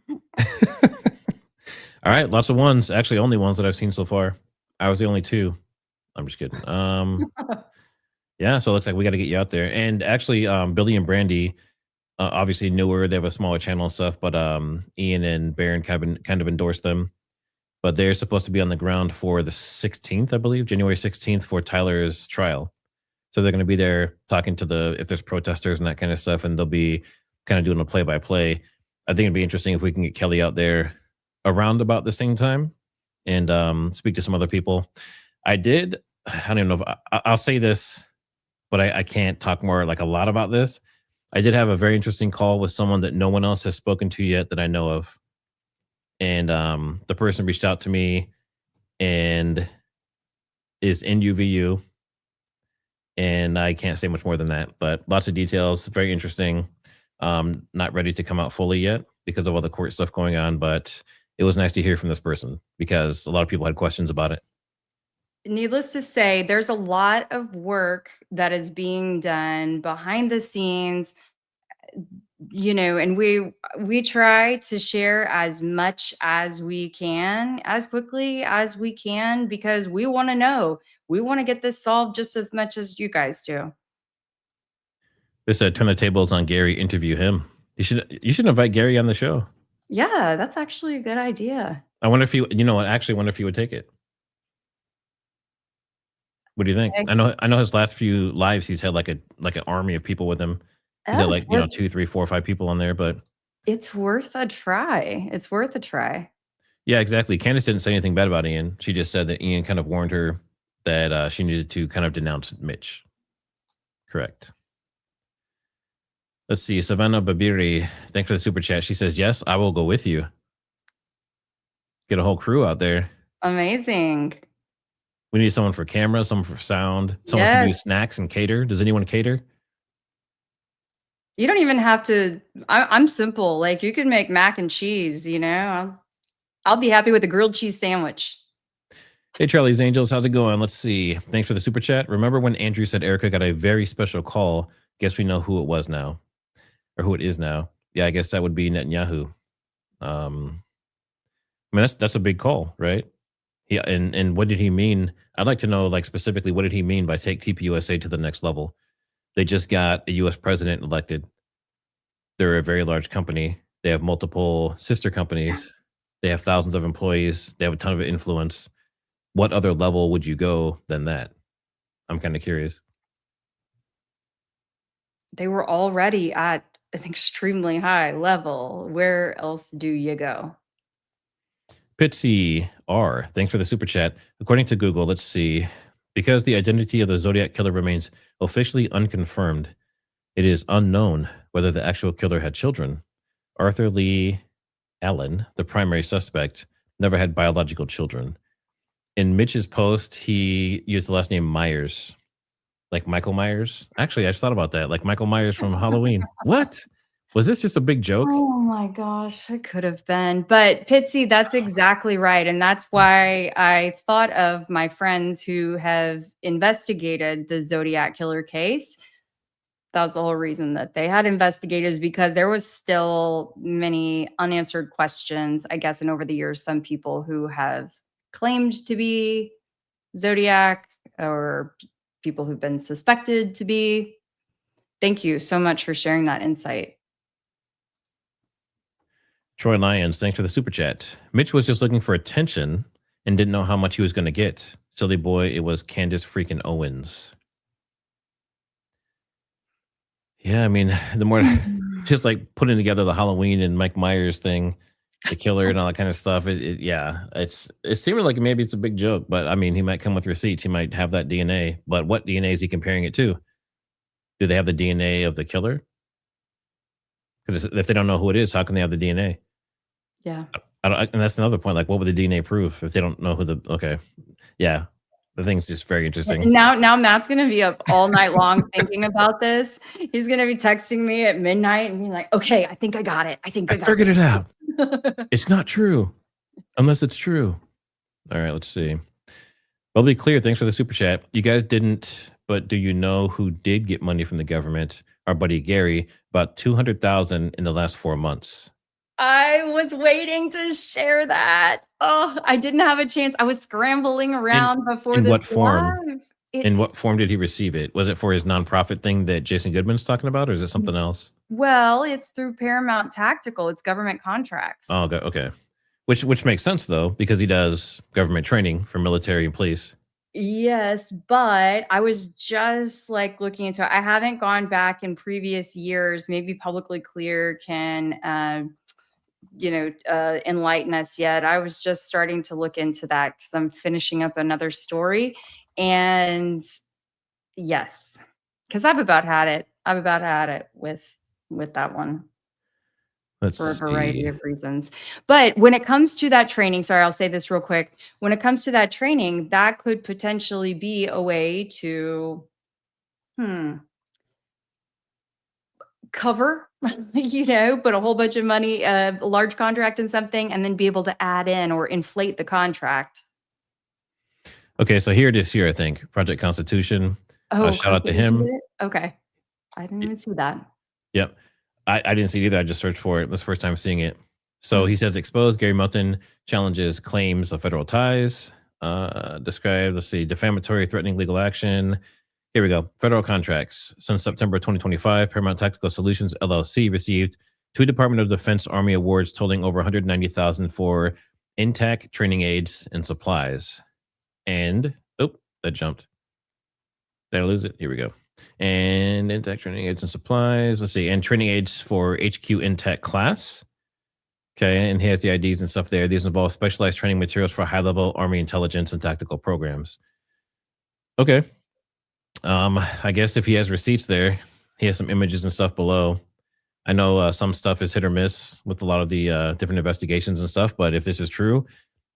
All right, lots of ones. Actually, only ones that I've seen so far. I was the only 2. I'm just kidding. Yeah, so it looks like we got to get you out there. And actually, Billy and Brandy, obviously newer. They have a smaller channel and stuff, but Ian and Baron kind of endorsed them. But they're supposed to be on the ground for the 16th, I believe, January 16th for Tyler's trial. So they're going to be there talking to if there's protesters and that kind of stuff, and they'll be kind of doing a play-by-play. I think it'd be interesting if we can get Kelly out there around about the same time and speak to some other people. I don't even know if I'll say this, but I can't talk more like a lot about this. I did have a very interesting call with someone that no one else has spoken to yet that I know of. And the person reached out to me and is in UVU. And I can't say much more than that, but lots of details, very interesting. Not ready to come out fully yet because of all the court stuff going on, but it was nice to hear from this person because a lot of people had questions about it. Needless to say, there's a lot of work that is being done behind the scenes, and we try to share as much as we can, as quickly as we can, because we want to know. We want to get this solved just as much as you guys do. They said, turn the tables on Gary, interview him. You should invite Gary on the show. Yeah, that's actually a good idea. I wonder if wonder if he would take it. What do you think? I know his last few lives, he's had like an army of people with him. He's had 2, 3, 4, 5 people on there, but it's worth a try. It's worth a try. Yeah, exactly. Candace didn't say anything bad about Ian. She just said that Ian kind of warned her that she needed to kind of denounce Mitch. Correct. Let's see. Savannah Babiri, thanks for the super chat. She says, yes, I will go with you. Get a whole crew out there. Amazing. We need someone for camera, someone for sound, someone to do snacks and cater. Does anyone cater? You don't even have to. I'm simple. Like, you can make mac and cheese, I'll be happy with a grilled cheese sandwich. Hey, Charlie's Angels, how's it going? Let's see. Thanks for the super chat. Remember when Andrew said Erica got a very special call? Guess we know who it was now, or who it is now. Yeah, I guess that would be Netanyahu. I mean, that's a big call, right? Yeah, and what did he mean? I'd like to know, like, specifically, what did he mean by take TPUSA to the next level? They just got a U.S. president elected. They're a very large company. They have multiple sister companies. They have thousands of employees. They have a ton of influence. What other level would you go than that? I'm kind of curious. They were already at an extremely high level. Where else do you go? Pitsy R, thanks for the super chat. According to Google, let's see. Because the identity of the Zodiac killer remains officially unconfirmed, it is unknown whether the actual killer had children. Arthur Lee Allen, the primary suspect, never had biological children. In Mitch's post, he used the last name Myers, like Michael Myers. Actually, I just thought about that, like Michael Myers from Halloween. What? Was this just a big joke? Oh my gosh, it could have been. But Pitsy, that's exactly right. And that's why I thought of my friends who have investigated the Zodiac killer case. That was the whole reason that they had investigators, because there was still many unanswered questions, I guess. And over the years, some people who have claimed to be Zodiac or people who've been suspected to be. Thank you so much for sharing that insight. Troy Lyons, thanks for the super chat. Mitch was just looking for attention and didn't know how much he was going to get. Silly boy, it was Candace freaking Owens. Yeah, I mean, the more just like putting together the Halloween and Mike Myers thing, the killer and all that kind of stuff. It's seeming like maybe it's a big joke, but I mean, he might come with receipts. He might have that DNA, but what DNA is he comparing it to? Do they have the DNA of the killer? Because if they don't know who it is, how can they have the DNA? Yeah. And that's another point. Like, what would the DNA prove if they don't know who the? Okay, yeah, the thing's just very interesting. Now Matt's gonna be up all night long thinking about this. He's gonna be texting me at midnight and being like, "Okay, I think I got it. I figured it out. It's not true, unless it's true." All right, let's see. Well, be clear. Thanks for the super chat. You guys didn't, but do you know who did get money from the government? Our buddy Gary, about 200,000 in the last 4 months. I was waiting to share that. Oh, I didn't have a chance. I was scrambling around before in this what form? live. In what form did he receive it? Was it for his nonprofit thing that Jason Goodman's talking about, or is it something else? Well, it's through Paramount Tactical. It's government contracts. Oh, okay. Which makes sense though, because he does government training for military and police. Yes, but I was just like looking into it. I haven't gone back in previous years. Maybe Publicly Clear can enlighten us yet. I was just starting to look into that because I'm finishing up another story. And yes, because I've about had it with that one. For a variety of reasons. But when it comes to that training, sorry, I'll say this real quick. When it comes to that training, that could potentially be a way to cover, put a whole bunch of money, a large contract in something, and then be able to add in or inflate the contract. Okay, so here it is here, I think. Project Constitution. Oh, shout out to him. Okay. I didn't even see that. Yep. I didn't see it either. I just searched for it. It was the first time seeing it. So he says, expose Gary Melton challenges claims of federal ties. Describe, let's see, defamatory, threatening legal action. Here we go. Federal contracts. Since September 2025, Paramount Tactical Solutions LLC received 2 Department of Defense Army awards totaling over $190,000 for intact training aids and supplies. And, that jumped. Did I lose it? Here we go. And intact training aids and supplies. Let's see. And training aids for HQ intact class. Okay. And he has the IDs and stuff there. These involve specialized training materials for high-level Army intelligence and tactical programs. Okay. I guess if he has receipts there, he has some images and stuff below. I know some stuff is hit or miss with a lot of the different investigations and stuff. But if this is true,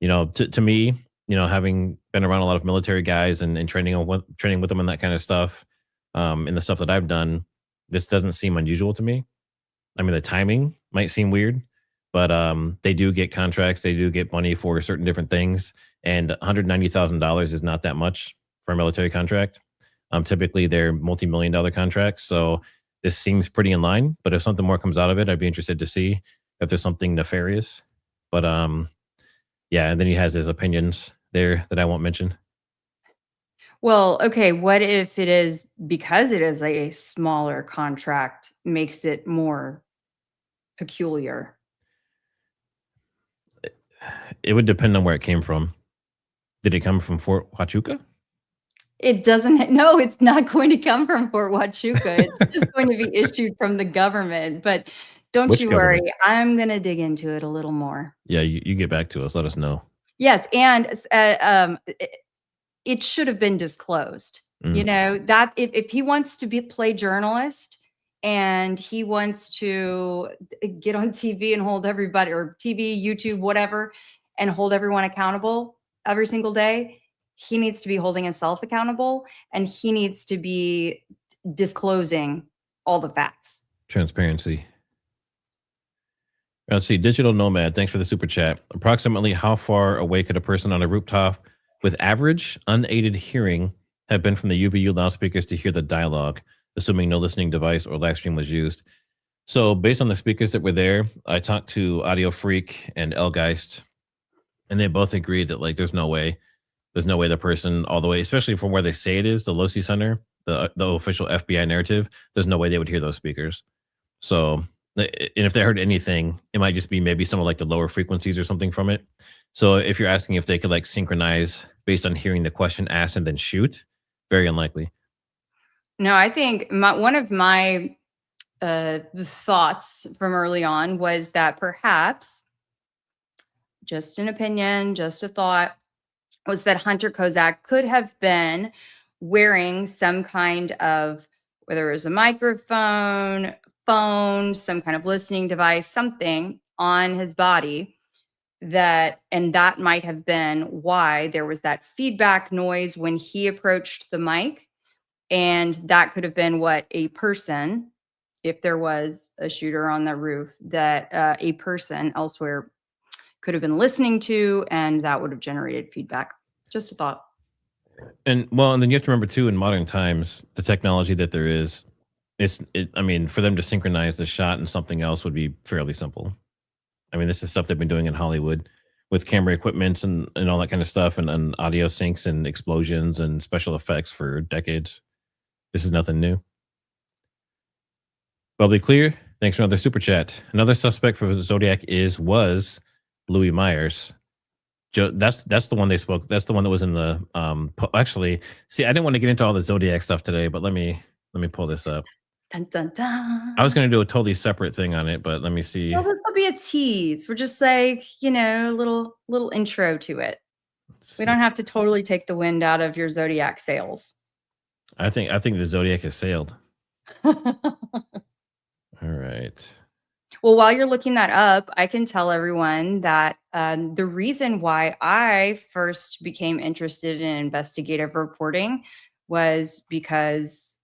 to me, having been around a lot of military guys and training with them and that kind of stuff, and the stuff that I've done, this doesn't seem unusual to me. I mean, the timing might seem weird, but they do get contracts. They do get money for certain different things, and $190,000 is not that much for a military contract. Typically, they're multi-million-dollar contracts, so this seems pretty in line. But if something more comes out of it, I'd be interested to see if there's something nefarious. But yeah, and then he has his opinions there that I won't mention. Well, okay, what if it is because it is a smaller contract makes it more peculiar? It would depend on where it came from. Did it come from Fort Huachuca? It doesn't no, it's not going to come from Fort Huachuca. It's just going to be issued from the government, but don't Which you worry, government? I'm gonna dig into it a little more. Yeah, you get back to us. Let us know. Yes, and it should have been disclosed. You Mm, know, that if he wants to play journalist and he wants to get on TV and hold everybody or TV, YouTube, whatever, and hold everyone accountable every single day, he needs to be holding himself accountable and he needs to be disclosing all the facts. transparency. Let's see. Digital Nomad, thanks for the super chat. Approximately how far away could a person on a rooftop with average unaided hearing have been from the UVU loudspeakers to hear the dialogue, assuming no listening device or live stream was used? So based on the speakers that were there, I talked to Audio Freak and Elgeist, and they both agreed that like there's no way the person all the way, especially from where they say it is, the Losi Center, the official FBI narrative, there's no way they would hear those speakers. So, and if they heard anything, it might just be maybe some of like the lower frequencies or something from it. So if you're asking if they could like synchronize based on hearing the question asked and then shoot, very unlikely. No, I think one of my thoughts from early on was that perhaps, just an opinion, just a thought, was that Hunter Kozak could have been wearing some kind of, whether it was a microphone, phone, some kind of listening device, something on his body and that might have been why there was that feedback noise when he approached the mic. And that could have been what a person, if there was a shooter on the roof, that a person elsewhere could have been listening to, and that would have generated feedback. Just a thought. And then you have to remember too, in modern times, the technology that there is, I mean, for them to synchronize the shot and something else would be fairly simple. I mean, this is stuff they've been doing in Hollywood with camera equipment and all that kind of stuff and audio syncs and explosions and special effects for decades. This is nothing new. Bubbly Clear, thanks for another super chat. Another suspect for Zodiac was Louis Myers. That's the one they spoke. That's the one that was in the actually. See, I didn't want to get into all the Zodiac stuff today, but let me pull this up. Dun, dun, dun. I was going to do a totally separate thing on it, but let me see. Well, this will be a tease. We're just like, a little intro to it. We don't have to totally take the wind out of your Zodiac sails. I think the Zodiac has sailed. All right. Well, while you're looking that up, I can tell everyone that the reason why I first became interested in investigative reporting was because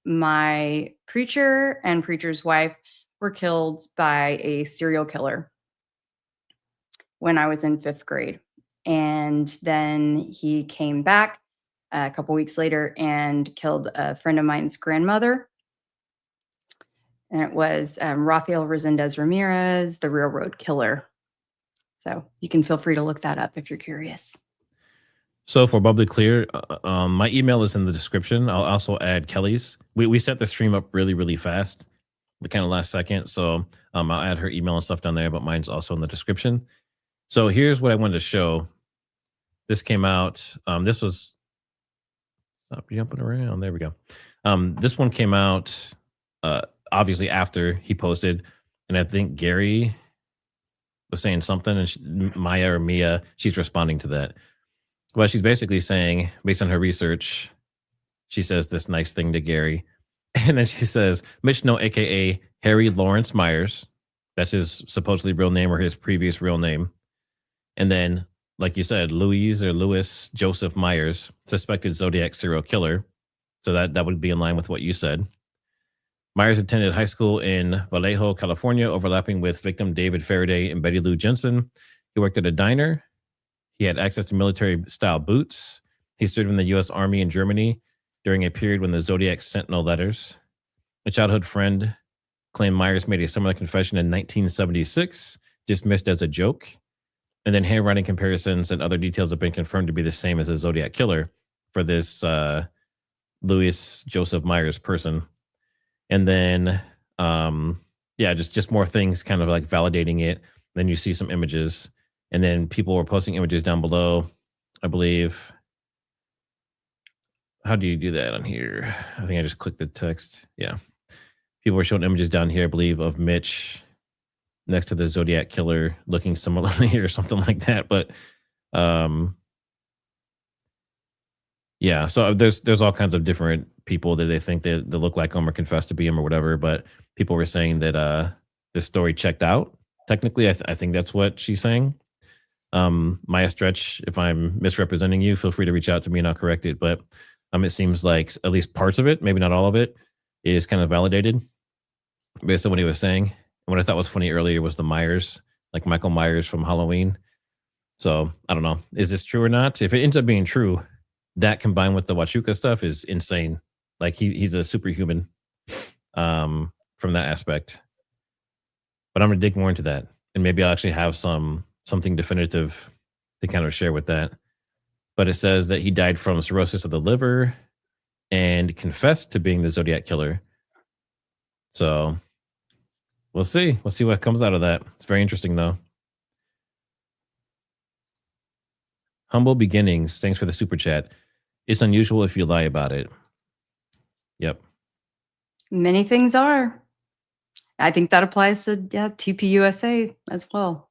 my preacher and preacher's wife were killed by a serial killer when I was in 5th grade. And then he came back a couple weeks later and killed a friend of mine's grandmother. And it was Rafael Resendez Ramirez, the Railroad Killer. So you can feel free to look that up if you're curious. So for Bubbly Clear, my email is in the description. I'll also add Kelly's. We set the stream up really, really fast, the kind of last second. So I'll add her email and stuff down there, but mine's also in the description. So here's what I wanted to show. This came out. This was, stop jumping around. There we go. This one came out obviously after he posted, and I think Gary was saying something, and Mia, she's responding to that. Well, she's basically saying, based on her research, she says this nice thing to Gary. And then she says, Mitch No, aka Harry Lawrence Myers. That's his supposedly real name or his previous real name. And then, like you said, Louis Joseph Myers, suspected Zodiac serial killer. So that would be in line with what you said. Myers attended high school in Vallejo, California, overlapping with victim David Faraday and Betty Lou Jensen. He worked at a diner. He had access to military-style boots. He served in the U.S. Army in Germany during a period when the Zodiac sent no letters. A childhood friend claimed Myers made a similar confession in 1976, dismissed as a joke. And then handwriting comparisons and other details have been confirmed to be the same as the Zodiac killer for this Louis Joseph Myers person. And then, just more things kind of like validating it. Then you see some images. And then people were posting images down below, I believe. How do you do that on here? I think I just clicked the text. Yeah. People were showing images down here, I believe, of Mitch next to the Zodiac killer looking similarly or something like that. But so there's all kinds of different people that they think they look like him or confess to be him or whatever. But people were saying that this story checked out. Technically, I think that's what she's saying. Maya Stretch, if I'm misrepresenting you, feel free to reach out to me and I'll correct it. But it seems like at least parts of it, maybe not all of it, is kind of validated based on what he was saying. And what I thought was funny earlier was the Myers, like Michael Myers from Halloween. So I don't know. Is this true or not? If it ends up being true, that combined with the Hauchuca stuff is insane. Like he's a superhuman from that aspect. But I'm going to dig more into that. And maybe I'll actually have something definitive to kind of share with that. But it says that he died from cirrhosis of the liver and confessed to being the Zodiac killer. So we'll see. We'll see what comes out of that. It's very interesting, though. Humble beginnings. Thanks for the super chat. It's unusual if you lie about it. Yep. Many things are. I think that applies to TPUSA as well.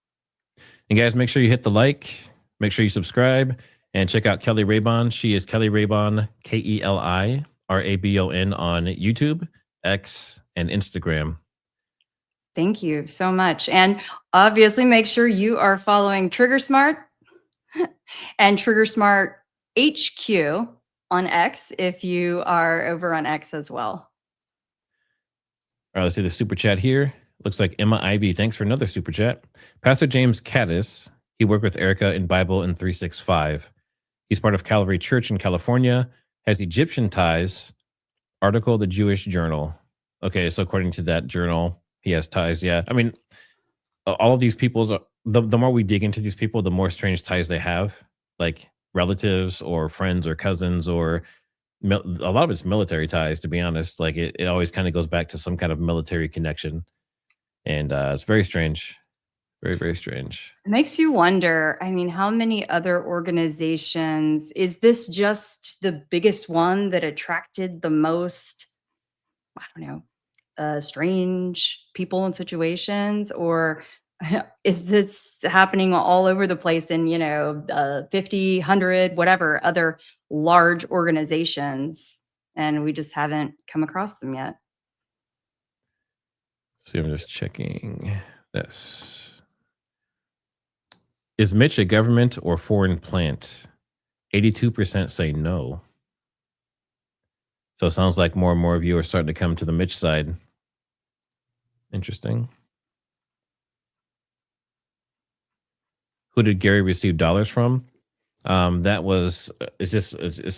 And guys, make sure you hit the like. Make sure you subscribe. And check out Keli Rabon. She is Keli Rabon, KeliRabon on YouTube, X, and Instagram. Thank you so much. And obviously, make sure you are following TriggerSmart and TriggerSmart HQ on X if you are over on X as well. All right, let's see the super chat here. Looks like Emma Ivy. Thanks for another super chat. Pastor James Caddis. He worked with Erica in Bible in 365. He's part of Calvary Church in California, has Egyptian ties. Article, the Jewish Journal. Okay, so according to that journal, he has ties. Yeah, I mean, all of these people's, the more we dig into these people, the more strange ties they have, like relatives or friends or cousins, or a lot of it's military ties, to be honest. Like it always kind of goes back to some kind of military connection. And it's very strange. Very, very strange. It makes you wonder, I mean, how many other organizations, is this just the biggest one that attracted the most, I don't know, strange people and situations? Or is this happening all over the place in, 50, 100, whatever other large organizations, and we just haven't come across them yet? See, I'm just checking this. Is Mitch a government or foreign plant? 82% say no. So it sounds like more and more of you are starting to come to the Mitch side. Interesting. Who did Gary receive dollars from? It's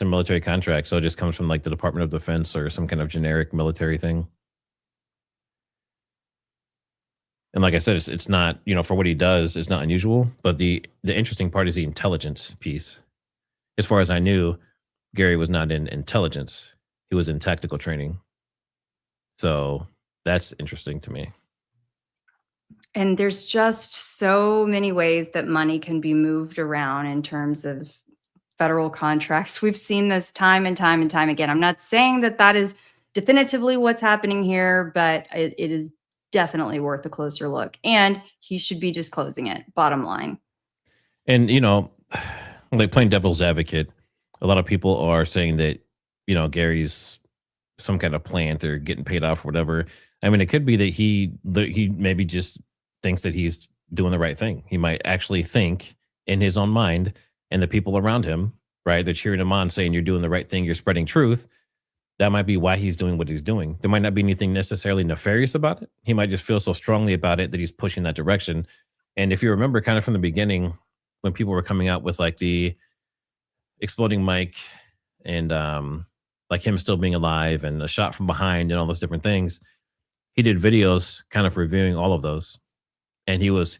a military contract. So it just comes from like the Department of Defense or some kind of generic military thing. And like I said, it's not, for what he does, it's not unusual. But the interesting part is the intelligence piece. As far as I knew, Gary was not in intelligence. He was in tactical training. So that's interesting to me. And there's just so many ways that money can be moved around in terms of federal contracts. We've seen this time and time and time again. I'm not saying that is definitively what's happening here, but it is definitely worth a closer look. And he should be disclosing it, bottom line. And, like playing devil's advocate, a lot of people are saying that, Gary's some kind of plant or getting paid off or whatever. I mean, it could be that he maybe just thinks that he's doing the right thing. He might actually think in his own mind, and the people around him, right, they're cheering him on, saying you're doing the right thing, you're spreading truth. that might be why he's doing what he's doing. There might not be anything necessarily nefarious about it. He might just feel so strongly about it that he's pushing that direction. And if you remember kind of from the beginning, when people were coming out with like the exploding mic and like him still being alive and a shot from behind and all those different things, he did videos kind of reviewing all of those. And he was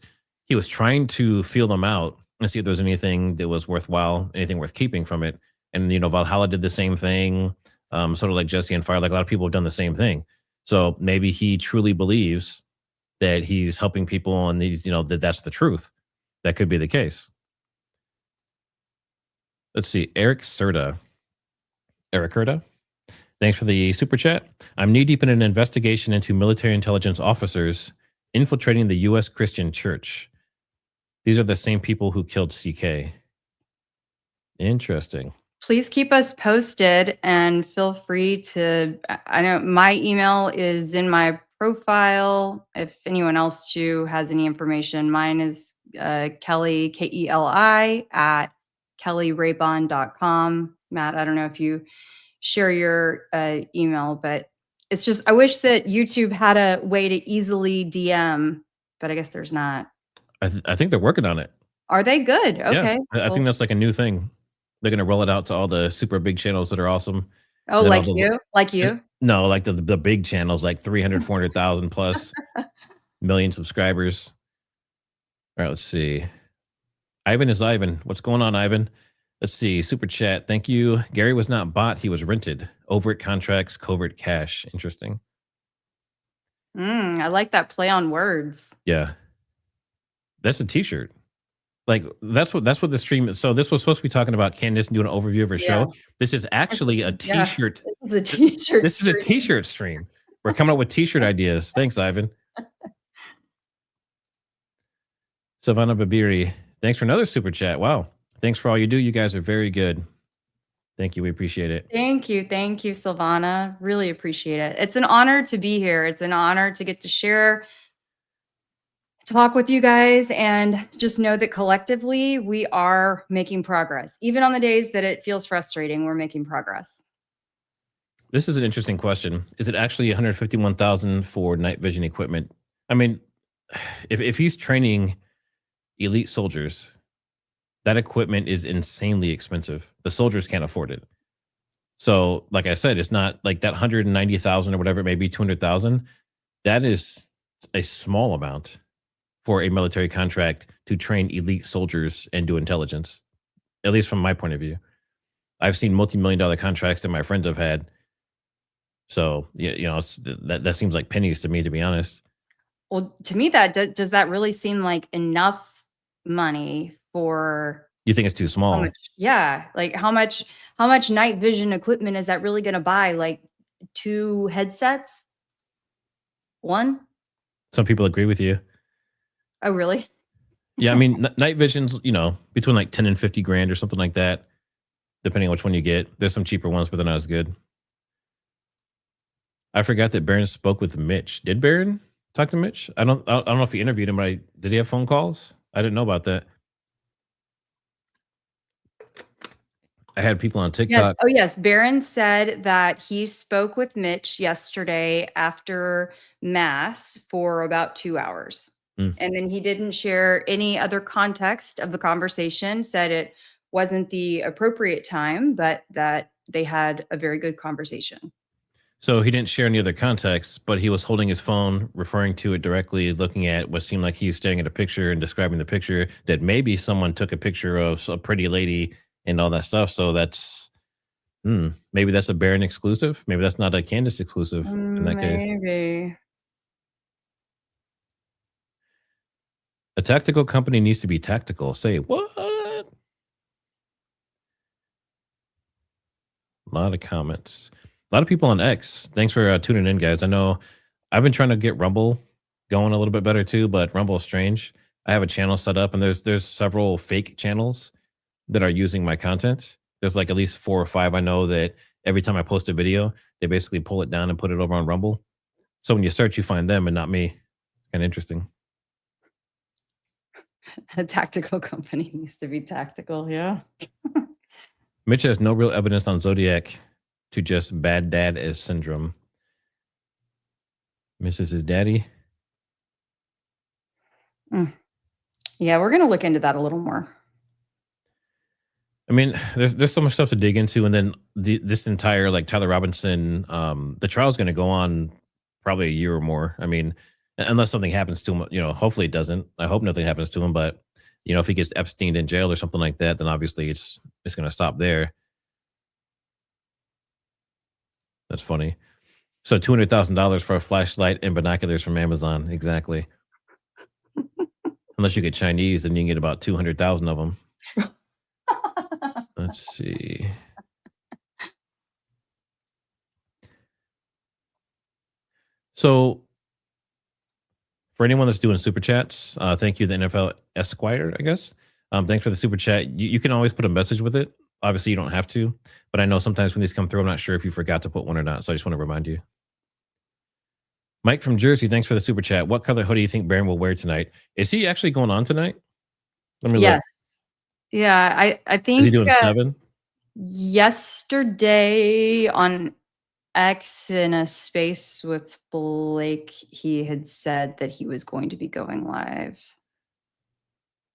trying to feel them out and see if there was anything that was worthwhile, anything worth keeping from it. And Valhalla did the same thing, sort of like Jesse and Fire. Like a lot of people have done the same thing. So maybe he truly believes that he's helping people, and that's the truth. That could be the case. Let's see, Eric Curta. Thanks for the super chat. I'm knee deep in an investigation into military intelligence officers infiltrating the U.S. Christian Church. These are the same people who killed CK. Interesting. Please keep us posted and feel free to, I know my email is in my profile. If anyone else too has any information, mine is Keli, Keli, at kelirabon.com. Matt, I don't know if you share your email, but it's just, I wish that YouTube had a way to easily DM, but I guess there's not. I think they're working on it. Are they good? Okay. Yeah, I think that's like a new thing. They're going to roll it out to all the super big channels that are awesome. Oh, like you? Like you? No, like the big channels, like 300, 400,000 plus million subscribers. All right, let's see. Ivan is Ivan. What's going on, Ivan? Let's see. Super chat. Thank you. Gary was not bought. He was rented. Overt contracts, covert cash. Interesting. I like that play on words. Yeah. That's a t-shirt. Like that's what the stream is. So this was supposed to be talking about Candace doing an overview of her show. This is actually a t-shirt. This is a t-shirt. This is a t-shirt stream. We're coming up with t-shirt ideas. Thanks, Ivan. Savannah Babiri, thanks for another super chat. Wow. Thanks for all you do. You guys are very good. Thank you. We appreciate it. Thank you. Thank you, Silvana. Really appreciate it. It's an honor to be here. It's an honor to get to share, talk with you guys, and just know that collectively we are making progress. Even on the days that it feels frustrating, we're making progress. This is an interesting question. Is it actually $151,000 for night vision equipment? I mean, if he's training elite soldiers, that equipment is insanely expensive. The soldiers can't afford it. So, like I said, it's not like that 190,000 or whatever it may be, 200,000. That is a small amount for a military contract to train elite soldiers and do intelligence, at least from my point of view. I've seen multi-million-dollar contracts that my friends have had. So, that seems like pennies to me, to be honest. Well, to me, does that really seem like enough money for? You think it's too small? Like how much night vision equipment is that really going to buy? Like 2 headsets? 1? Some people agree with you. Oh, really? Yeah, I mean, night vision's, between like 10 and 50 grand or something like that, depending on which one you get. There's some cheaper ones, but they're not as good. I forgot that Barron spoke with Mitch. Did Barron talk to Mitch? I don't know if he interviewed him, but did he have phone calls? I didn't know about that. I had people on TikTok. Yes. Oh, yes. Barron said that he spoke with Mitch yesterday after Mass for about 2 hours. And then he didn't share any other context of the conversation, said it wasn't the appropriate time, but that they had a very good conversation. So he didn't share any other context, but he was holding his phone, referring to it directly, looking at what seemed like he was staring at a picture and describing the picture, that maybe someone took a picture of a pretty lady and all that stuff. So that's, maybe that's a Barron exclusive. Maybe that's not a Candace exclusive in that case. Maybe. A tactical company needs to be tactical. Say what? A lot of comments. A lot of people on X. Thanks for tuning in, guys. I know I've been trying to get Rumble going a little bit better too, but Rumble is strange. I have a channel set up, and there's several fake channels that are using my content. There's like at least 4 or 5 I know that every time I post a video, they basically pull it down and put it over on Rumble. So when you search, you find them and not me. Kind of interesting. A tactical company needs to be tactical, yeah. Mitch has no real evidence on Zodiac to just bad dad as syndrome. Misses his daddy. Yeah, we're gonna look into that a little more. I mean, there's so much stuff to dig into, and then this entire like Tyler Robinson, the trial's going to go on probably a year or more. I mean, unless something happens to him, hopefully it doesn't. I hope nothing happens to him, but if he gets Epstein in jail or something like that, then obviously it's going to stop there. That's funny. So $200,000 for a flashlight and binoculars from Amazon, exactly. Unless you get Chinese, then you can get about 200,000 of them. Let's see. So, for anyone that's doing super chats, thank you, the NFL Esquire, I guess. Thanks for the super chat. You can always put a message with it. Obviously, you don't have to, but I know sometimes when these come through, I'm not sure if you forgot to put one or not. So I just want to remind you. Mike from Jersey, thanks for the super chat. What color hoodie do you think Baron will wear tonight? Is he actually going on tonight? Let me Yes. look. Yeah, I think Is he doing 7? Yesterday on X in a space with Blake, he had said that he was going to be going live.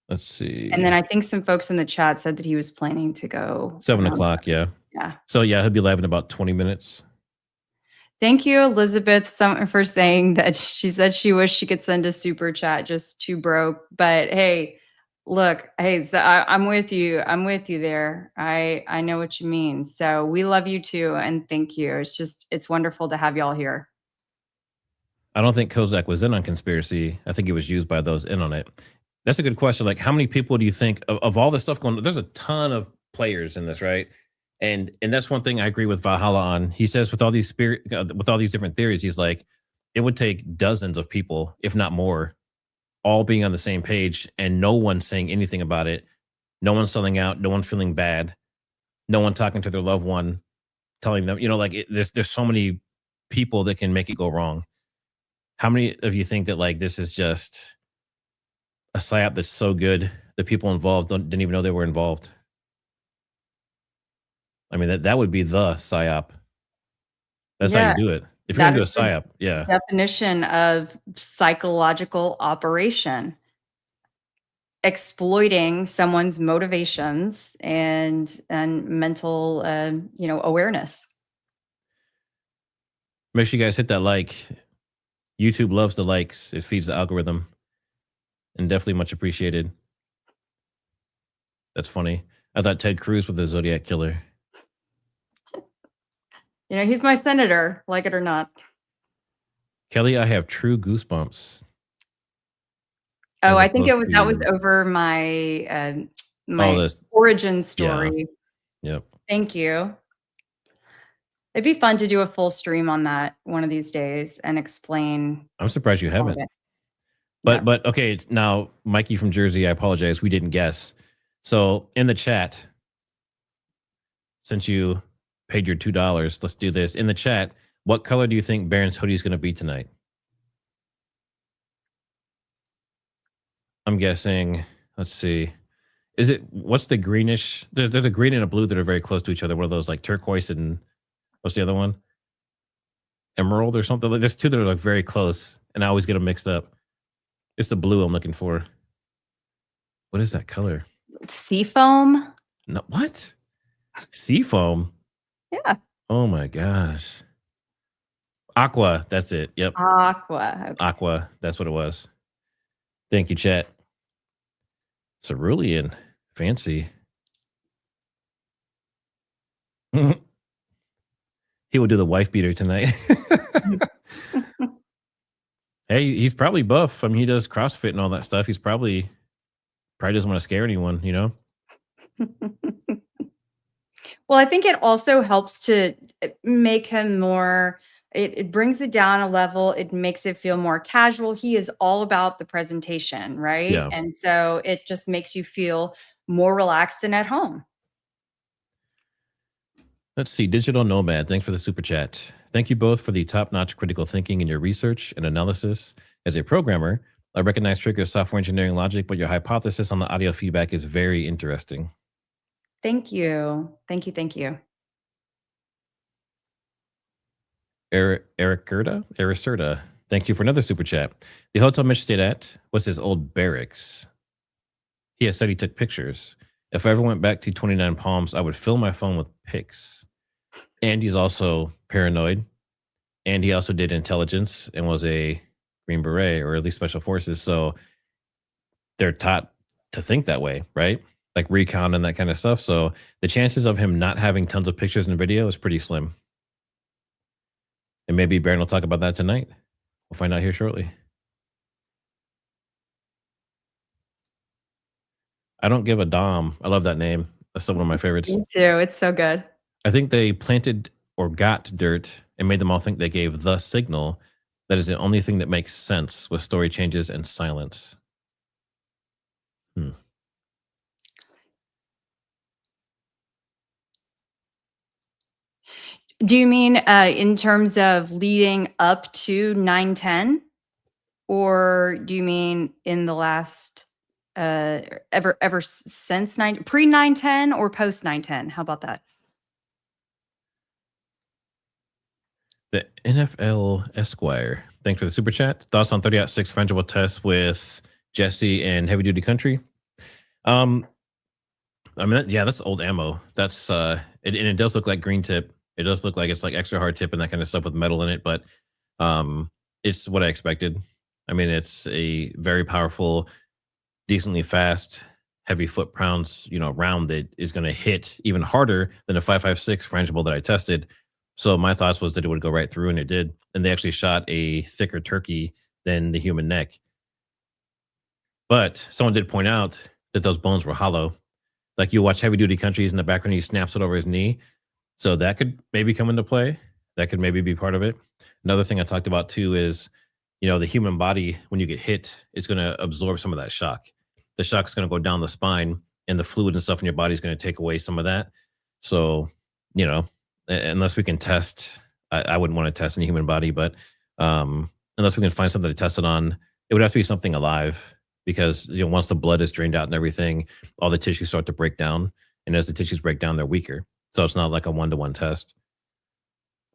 Let's see. And then I think some folks in the chat said that he was planning to go 7 o'clock, yeah. Yeah. So yeah, he'll be live in about 20 minutes. Thank you, Elizabeth, for saying that she said she wished she could send a super chat, just too broke. But hey, look, hey, so I'm with you. I'm with you there. I know what you mean. So we love you too, and thank you. It's wonderful to have y'all here. I don't think Kozak was in on conspiracy. I think it was used by those in on it. That's a good question. Like, how many people do you think of all this stuff going on? There's a ton of players in this, right? And that's one thing I agree with Valhalla on. He says with all these different theories, he's like, it would take dozens of people, if not more, all being on the same page and no one saying anything about it. No one selling out, no one feeling bad, no one talking to their loved one, telling them, there's so many people that can make it go wrong. How many of you think that like this is just a psyop that's so good that people involved didn't even know they were involved? I mean, that would be the psyop. That's how you do it. If you're going to do a psyop, yeah. Definition of psychological operation. Exploiting someone's motivations and mental, awareness. Make sure you guys hit that like. YouTube loves the likes. It feeds the algorithm. And definitely much appreciated. That's funny. I thought Ted Cruz was the Zodiac Killer. He's my senator, like it or not. Kelly, I have true goosebumps. Oh, I think that was over my origin story. Yeah. Yep. Thank you. It'd be fun to do a full stream on that one of these days and explain. I'm surprised you haven't. But okay, now Mikey from Jersey, I apologize, we didn't guess. So in the chat, since you paid your $2, let's do this. In the chat, what color do you think Baron's hoodie is going to be tonight? I'm guessing, let's see. What's the greenish? There's a green and a blue that are very close to each other. One of those like turquoise and what's the other one? Emerald or something. There's two that are like very close and I always get them mixed up. It's the blue I'm looking for. What is that color? Seafoam? No, what? Seafoam? Yeah. Oh my gosh. Aqua, that's it. Yep. Aqua. Okay. Aqua, that's what it was. Thank you, chat. Cerulean. Fancy. He will do the wife beater tonight. Hey, he's probably buff. I mean, he does CrossFit and all that stuff. He's probably doesn't want to scare anyone, Well, I think it also helps to make him more, it brings it down a level. It makes it feel more casual. He is all about the presentation, right? Yeah. And so it just makes you feel more relaxed and at home. Let's see. Digital Nomad, thanks for the super chat. Thank you both for the top-notch critical thinking in your research and analysis. As a programmer, I recognize Trigger's software engineering logic, but your hypothesis on the audio feedback is very interesting. Thank you. Thank you. Thank you. Ericerta. Thank you for another super chat. The hotel Mitch stayed at was his old barracks. He has said he took pictures. If I ever went back to 29 Palms, I would fill my phone with pics. And he's also paranoid. And he also did intelligence and was a Green Beret, or at least special forces. So they're taught to think that way, right? Like recon and that kind of stuff. So the chances of him not having tons of pictures and video is pretty slim. And maybe Baron will talk about that tonight. We'll find out here shortly. I don't give a Dom. I love that name. That's still one of my favorites. Me too. It's so good. I think they planted or got dirt and made them all think they gave the signal. That is the only thing that makes sense with story changes and silence. Do you mean in terms of leading up to 9/10? Or do you mean in the last ever since pre 9/10 or post 9/10? How about that? The NFL Esquire. Thanks for the super chat. Thoughts on 30-6 frangible test with Jesse and Heavy Duty Country? I mean, that's old ammo. That's and it does look like green tip. It does look like it's like extra hard tip and that kind of stuff with metal in it, but it's what I expected. I mean, it's a very powerful, decently fast, heavy foot pounds, round that is going to hit even harder than a 5.56 frangible that I tested. So my thoughts was that it would go right through, and it did. And they actually shot a thicker turkey than the human neck. But someone did point out that those bones were hollow. Like you watch Heavy Duty Countries in the background, he snaps it over his knee. So that could maybe come into play. That could maybe be part of it. Another thing I talked about too is, the human body, when you get hit, is going to absorb some of that shock. The shock's going to go down the spine, and the fluid and stuff in your body is going to take away some of that. So, unless we can test, I wouldn't want to test any human body, but unless we can find something to test it on, it would have to be something alive, because once the blood is drained out and everything, all the tissues start to break down, and as the tissues break down, they're weaker. So it's not like a 1-to-1 test.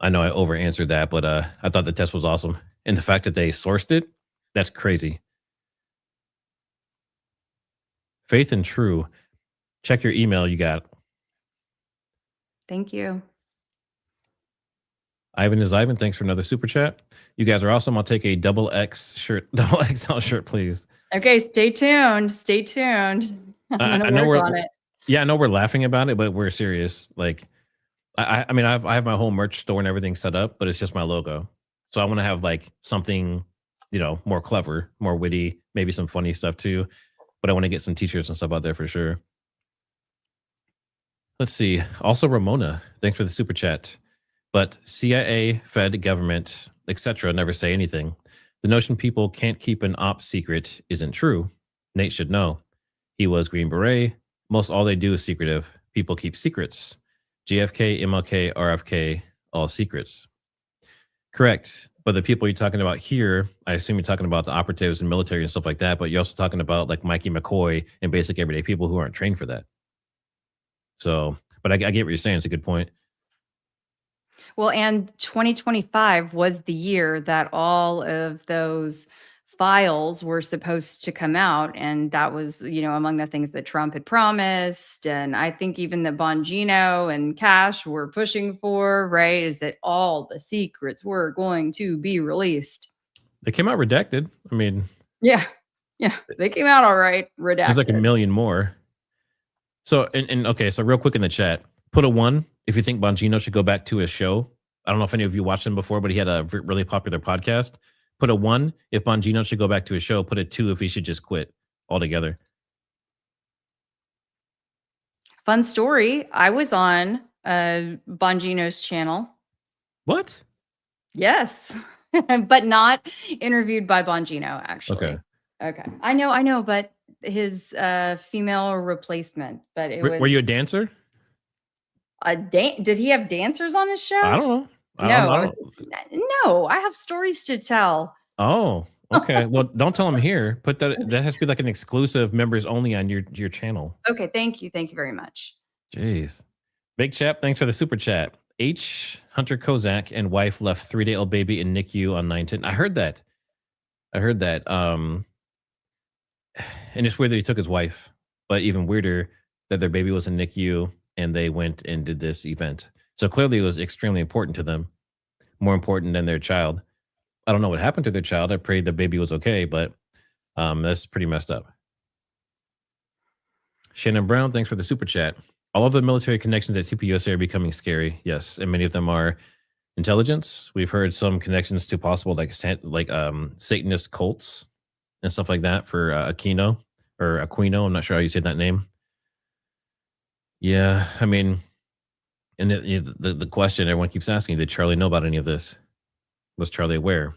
I know I over answered that, but I thought the test was awesome, and the fact that they sourced it, that's crazy. Faith and True, check your email. You got. Thank you. Ivan is Ivan. Thanks for another super chat. You guys are awesome. I'll take a double XL shirt, please. Okay, stay tuned. Stay tuned. I know we're on it. Yeah, I know we're laughing about it, but we're serious. Like, I mean, I have my whole merch store and everything set up, but it's just my logo. So I want to have like something, more clever, more witty, maybe some funny stuff too. But I want to get some t-shirts and stuff out there for sure. Let's see. Also, Ramona, thanks for the super chat. But CIA, Fed, government, etc. never say anything. The notion people can't keep an op secret isn't true. Nate should know. He was Green Beret. Most all they do is secretive. People keep secrets. JFK, MLK, RFK, all secrets. Correct. But the people you're talking about here, I assume you're talking about the operatives and military and stuff like that, but you're also talking about like Mikey McCoy and basic everyday people who aren't trained for that. So, but I get what you're saying. It's a good point. Well, and 2025 was the year that all of those files were supposed to come out. And that was, among the things that Trump had promised. And I think even that Bongino and Cash were pushing for, right, is that all the secrets were going to be released. They came out redacted. I mean, yeah, they came out all right, redacted. There's like a million more. So, and okay, so real quick in the chat, put a 1 if you think Bongino should go back to his show. I don't know if any of you watched him before, but he had a really popular podcast. Put a 1 if Bongino should go back to his show. Put a 2 if he should just quit altogether. Fun story. I was on Bongino's channel. What? Yes, but not interviewed by Bongino, actually. Okay. I know, but his female replacement. But it was. Were you a dancer? Did he have dancers on his show? I don't know. No, I have stories to tell. Oh, okay. Well, don't tell him here. Put that has to be like an exclusive members only on your channel. Okay, thank you very much. Jeez. Big Chap, thanks for the super chat. H. Hunter Kozak and wife left 3-day-old baby in NICU on 9/10. I heard that. And it's weird that he took his wife, but even weirder that their baby was in NICU and they went and did this event. So clearly it was extremely important to them, more important than their child. I don't know what happened to their child. I pray the baby was okay, but that's pretty messed up. Shannon Brown, thanks for the super chat. All of the military connections at TPUSA are becoming scary. Yes, and many of them are intelligence. We've heard some connections to possible Satanist cults and stuff like that for Aquino. I'm not sure how you say that name. Yeah, I mean, and the question everyone keeps asking, did Charlie know about any of this? Was Charlie aware?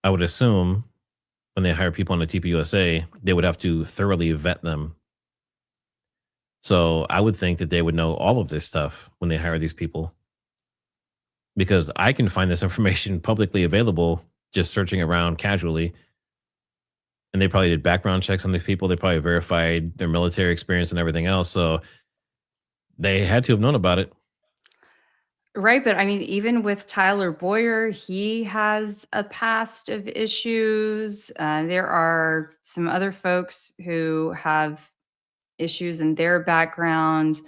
I would assume when they hire people on the TPUSA, they would have to thoroughly vet them. So I would think that they would know all of this stuff when they hire these people. Because I can find this information publicly available just searching around casually. And they probably did background checks on these people. They probably verified their military experience and everything else. So they had to have known about it. Right. But I mean, even with Tyler Boyer, he has a past of issues. There are some other folks who have issues in their background.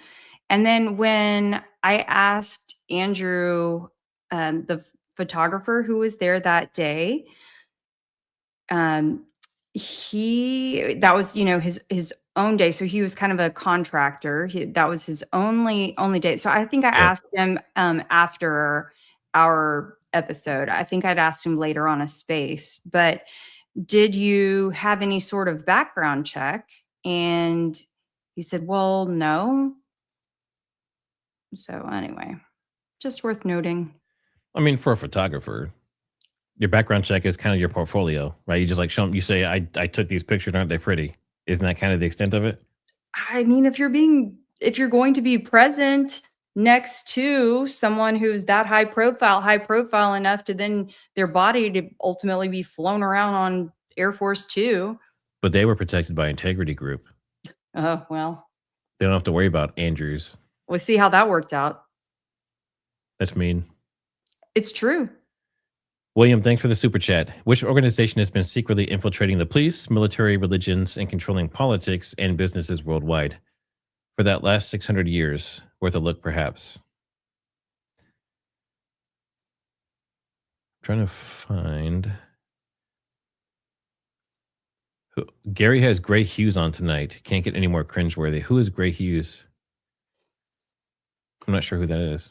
And then when I asked Andrew, the photographer who was there that day, that was, his own day. So he was kind of a contractor. That was his only day. So I think I asked him after our episode. I think I'd asked him later on a space, but did you have any sort of background check? And he said, well, no. So anyway, just worth noting. I mean, for a photographer, your background check is kind of your portfolio, right? You just show them, you say, I took these pictures, aren't they pretty? Isn't that kind of the extent of it? I mean, if you're going to be present next to someone who's that high profile enough to then their body to ultimately be flown around on Air Force Two. But they were protected by Integrity Group. Oh, well. They don't have to worry about Andrews. We'll see how that worked out. That's mean. It's true. William, thanks for the super chat. Which organization has been secretly infiltrating the police, military, religions, and controlling politics and businesses worldwide for that last 600 years? Worth a look, perhaps. I'm trying to find. Gary has Gray Hughes on tonight. Can't get any more cringeworthy. Who is Gray Hughes? I'm not sure who that is.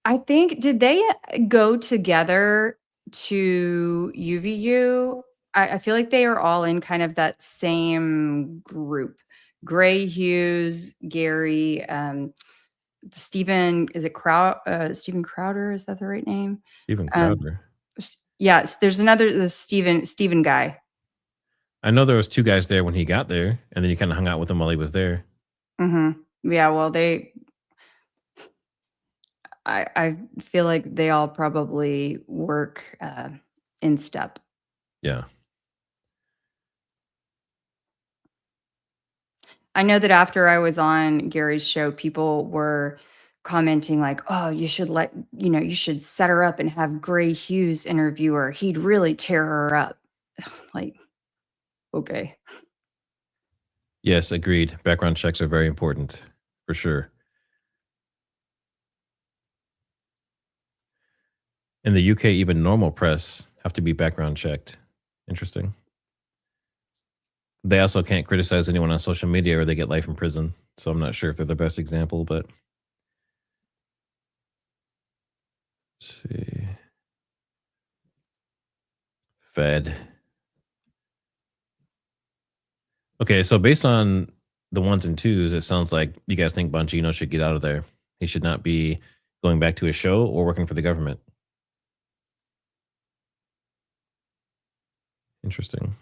I think, did they go together to UVU? I feel like they are all in kind of that same group. Gray Hughes, Gary, Stephen, is it Stephen Crowder? Is that the right name? Stephen Crowder. Yes, there's the Stephen guy. I know there was two guys there when he got there, and then he kind of hung out with him while he was there. Mm-hmm. Yeah, well, I feel like they all probably work in step. Yeah. I know that after I was on Gary's show, people were commenting like, oh, you should you should set her up and have Gray Hughes interview her. He'd really tear her up. Like, okay. Yes, agreed. Background checks are very important, for sure. In the UK, even normal press have to be background checked. Interesting. They also can't criticize anyone on social media or they get life in prison. So I'm not sure if they're the best example, but let's see. Fed. Okay, so based on the ones and twos, it sounds like you guys think Bongino should get out of there. He should not be going back to his show or working for the government. Interesting.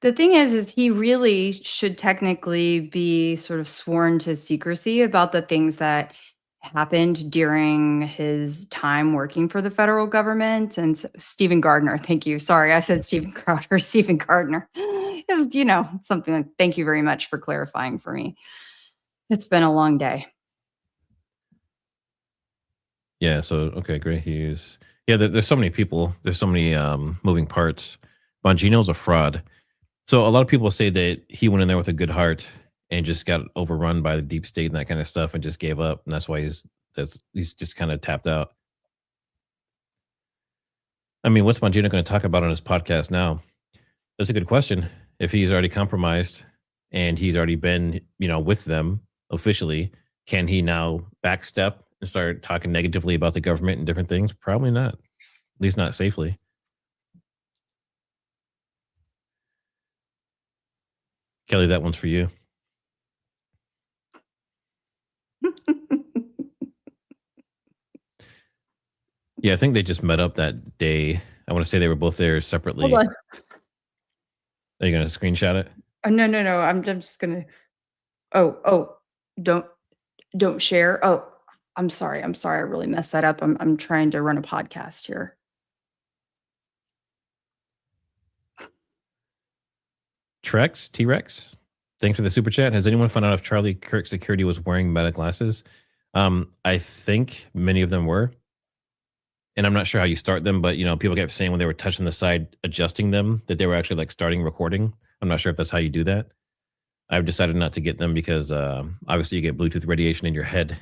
The thing is he really should technically be sort of sworn to secrecy about the things that happened during his time working for the federal government. And Stephen Gardner, thank you. Sorry, I said Stephen Crowder, Stephen Gardner. It was, something like, thank you very much for clarifying for me. It's been a long day. Yeah. So okay, great. He's yeah. There's so many people. There's so many moving parts. Bongino's a fraud. So a lot of people say that he went in there with a good heart and just got overrun by the deep state and that kind of stuff and just gave up, and that's why he's just kind of tapped out. I mean, what's Bongino going to talk about on his podcast now? That's a good question. If he's already compromised and he's already been, with them officially, can he now backstep and start talking negatively about the government and different things? Probably not. At least not safely. Kelly, that one's for you. Yeah, I think they just met up that day. I want to say they were both there separately. Hold on. Are you going to screenshot it? Oh, no, no, no. I'm just gonna. Oh, don't share. Oh, I'm sorry. I'm sorry. I really messed that up. I'm trying to run a podcast here. T-Rex. Thanks for the super chat. Has anyone found out if Charlie Kirk's security was wearing meta glasses? I think many of them were. And I'm not sure how you start them, but people kept saying when they were touching the side, adjusting them, that they were actually like starting recording. I'm not sure if that's how you do that. I've decided not to get them because obviously you get Bluetooth radiation in your head.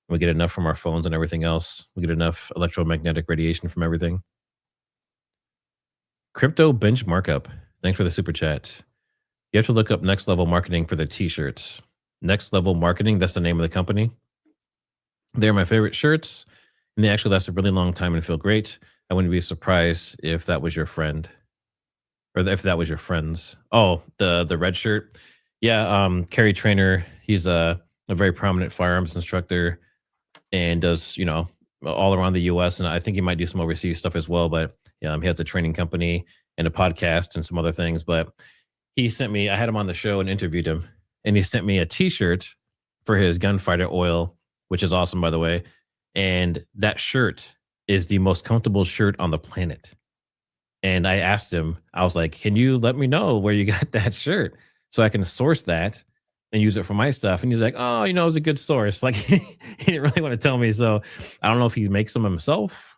We get enough from our phones and everything else. We get enough electromagnetic radiation from everything. Crypto bench markup. Thanks for the super chat. You have to look up Next Level Marketing for the t-shirts. Next Level Marketing, that's the name of the company. They're my favorite shirts, and they actually last a really long time and feel great. I wouldn't be surprised if that was your friend, or if that was your friend's. Oh, the red shirt. Yeah, Kerry Trainer, he's a very prominent firearms instructor and does, all around the US. And I think he might do some overseas stuff as well. But he has a training company and a podcast and some other things. But he sent me, I had him on the show and interviewed him, and he sent me a t-shirt for his gunfighter oil, which is awesome, by the way. And that shirt is the most comfortable shirt on the planet. And I asked him, I was like, can you let me know where you got that shirt so I can source that and use it for my stuff? And he's like, oh, it was a good source. Like he didn't really want to tell me. So I don't know if he makes them himself.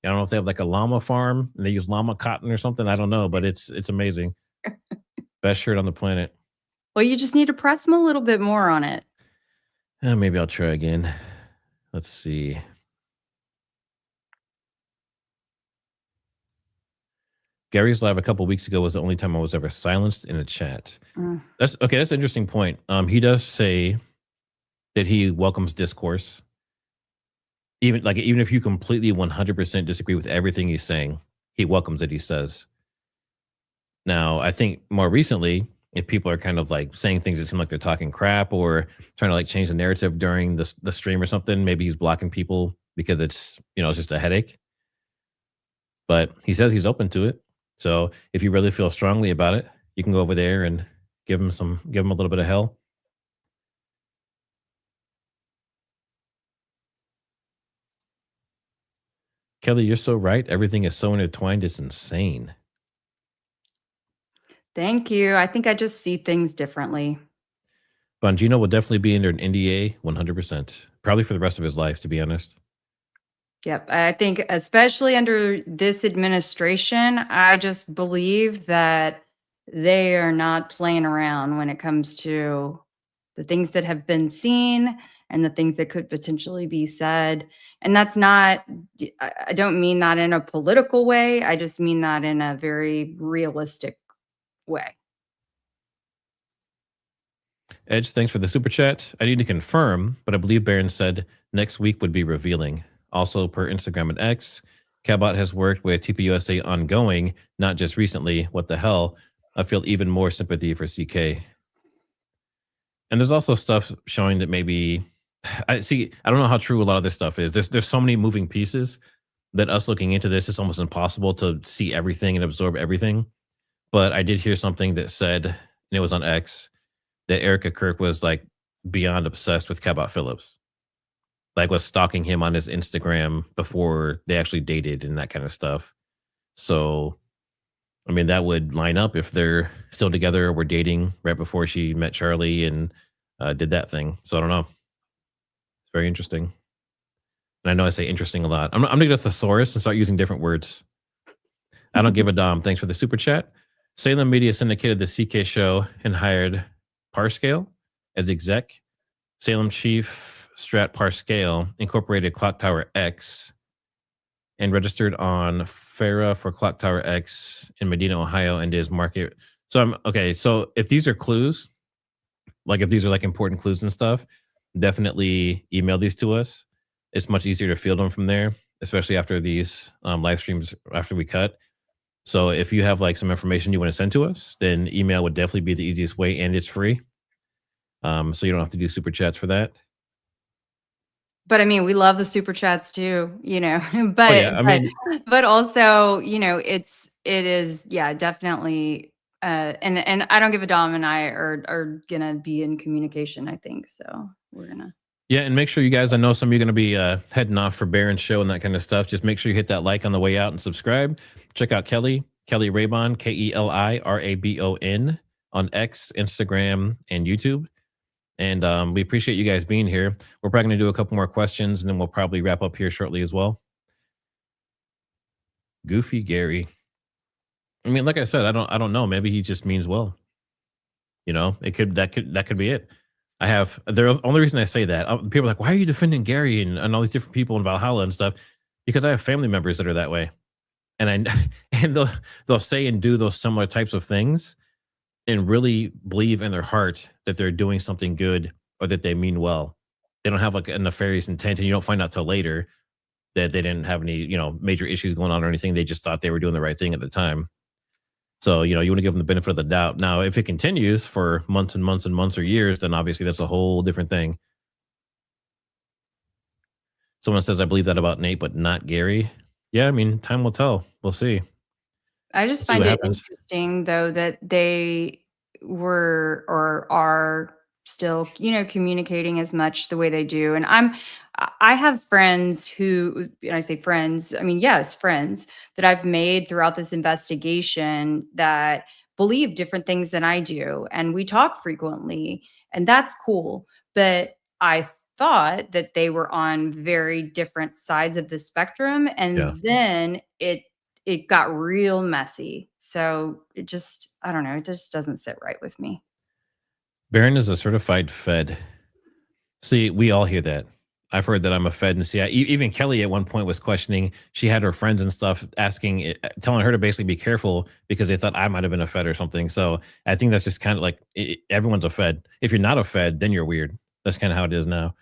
I don't know if they have like a llama farm and they use llama cotton or something. I don't know, but it's amazing. Best shirt on the planet. Well, you just need to press them a little bit more on it. Maybe I'll try again. Let's see. Gary's live a couple weeks ago was the only time I was ever silenced in a chat. That's okay. That's an interesting point. He does say that he welcomes discourse. Even if you completely 100% disagree with everything he's saying, he welcomes it, he says. Now, I think more recently, if people are kind of like saying things that seem like they're talking crap or trying to like change the narrative during the stream or something, maybe he's blocking people because it's just a headache. But he says he's open to it. So if you really feel strongly about it, you can go over there and give him a little bit of hell. Kelly, you're so right. Everything is so intertwined. It's insane. Thank you. I think I just see things differently. Bongino will definitely be under an NDA 100%, probably for the rest of his life, to be honest. Yep. I think especially under this administration, I just believe that they are not playing around when it comes to the things that have been seen and the things that could potentially be said. And that's not, I don't mean that in a political way. I just mean that in a very realistic way. Edge, thanks for the super chat. I need to confirm, but I believe Barron said next week would be revealing. Also, per Instagram and X, Cabot has worked with TPUSA ongoing, not just recently. What the hell? I feel even more sympathy for CK. And there's also stuff showing that maybe I don't know how true a lot of this stuff is. There's so many moving pieces that us looking into this, it's almost impossible to see everything and absorb everything. But I did hear something that said, and it was on X, that Erica Kirk was like beyond obsessed with Cabot Phillips. Like was stalking him on his Instagram before they actually dated and that kind of stuff. So, I mean, that would line up if they're still together or were dating right before she met Charlie and did that thing. So I don't know. It's very interesting. And I know I say interesting a lot. I'm gonna get a thesaurus and start using different words. I don't give a damn. Thanks for the super chat. Salem Media syndicated the CK show and hired Parscale as exec. Salem chief Strat Parscale incorporated Clock Tower X and registered on FARA for Clock Tower X in Medina, Ohio, and is market. So I'm okay. So if these are clues, like if these are like important clues and stuff, definitely email these to us. It's much easier to field them from there, especially after these live streams after we cut. So if you have like some information you want to send to us, then email would definitely be the easiest way, and it's free. So you don't have to do super chats for that. But I mean, we love the super chats too, Oh but yeah, I mean, but also, it is, yeah, definitely, and I don't give a damn, and I are gonna be in communication, I think. So we're gonna. yeah, and make sure you guys. I know some of you are going to be heading off for Baron's show and that kind of stuff. Just make sure you hit that like on the way out and subscribe. Check out Keli Rabon, KeliRabon on X, Instagram, and YouTube. And we appreciate you guys being here. We're probably going to do a couple more questions, and then we'll probably wrap up here shortly as well. Goofy Gary. I mean, like I said, I don't know. Maybe he just means well. That could be it. The only reason I say that, people are like, why are you defending Gary and all these different people in Valhalla and stuff? Because I have family members that are that way, and and they'll say and do those similar types of things, and really believe in their heart that they're doing something good or that they mean well. They don't have like a nefarious intent, and you don't find out till later that they didn't have any major issues going on or anything. They just thought they were doing the right thing at the time. So, you want to give them the benefit of the doubt. Now, if it continues for months and months and months or years, then obviously that's a whole different thing. Someone says, I believe that about Nate, but not Gary. Yeah, I mean, time will tell. We'll see. I just find it interesting, though, that they were or are still, communicating as much the way they do. And I have friends who, and I say friends, I mean, yes, friends that I've made throughout this investigation that believe different things than I do. And we talk frequently, and that's cool. But I thought that they were on very different sides of the spectrum. And then it got real messy. So I don't know, it just doesn't sit right with me. Baron is a certified Fed. See, we all hear that. I've heard that I'm a Fed, and see, even Keli at one point was questioning. She had her friends and stuff telling her to basically be careful because they thought I might have been a Fed or something. So I think that's just kind of like everyone's a Fed. If you're not a Fed, then you're weird. That's kind of how it is now.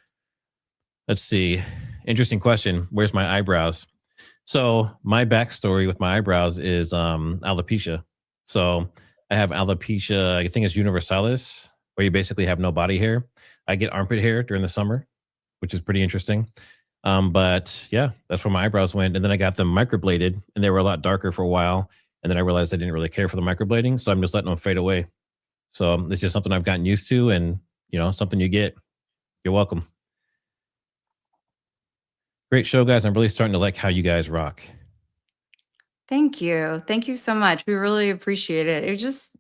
Let's see. Interesting question. Where's my eyebrows? So my backstory with my eyebrows is alopecia. So I have alopecia. I think it's universalis, where you basically have no body hair. I get armpit hair during the summer, which is pretty interesting. But yeah, that's where my eyebrows went. And then I got them microbladed, and they were a lot darker for a while. And then I realized I didn't really care for the microblading, so I'm just letting them fade away. So it's just something I've gotten used to, and something you get. You're welcome. Great show, guys. I'm really starting to like how you guys rock. Thank you. Thank you so much. We really appreciate it. It just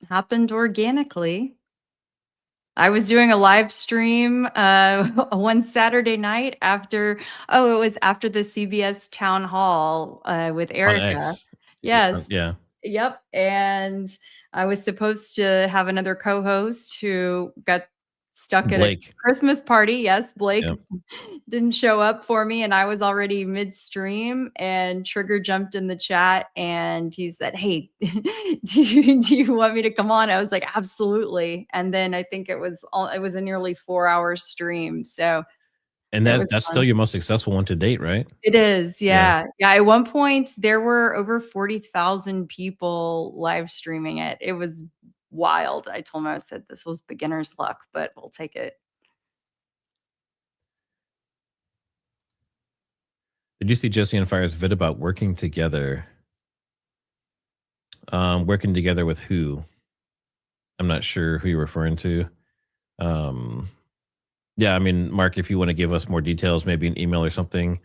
happened organically. I was doing a live stream one Saturday night after the CBS town hall with Erica. Yes. Yeah. Yep. And I was supposed to have another co-host who got stuck at a Christmas party. Yes, Blake didn't show up for me, and I was already midstream, and Trigger jumped in the chat and he said, hey, do you want me to come on? I was like, absolutely. And then I think it was a nearly 4-hour stream. So and that's still your most successful one to date, right? It is. Yeah. At one point there were over 40,000 people live streaming it. It was wild. I told him, I said, this was beginner's luck, but we'll take it. Did you see Jesse and Fire's vid about working together? Working together with who? I'm not sure who you're referring to. Yeah, I mean, Mark, if you want to give us more details, maybe an email or something.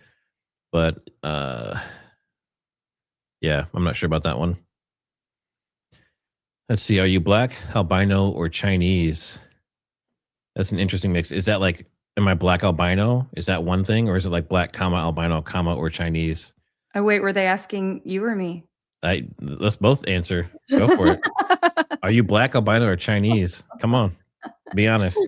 But yeah, I'm not sure about that one. Let's see. Are you black, albino, or Chinese? That's an interesting mix. Is that like Am I black albino? Is that one thing, or is it like black comma albino comma or Chinese? Oh, wait, were they asking you or me? Let's both answer. Go for it. Are you black albino or Chinese? Come on, be honest.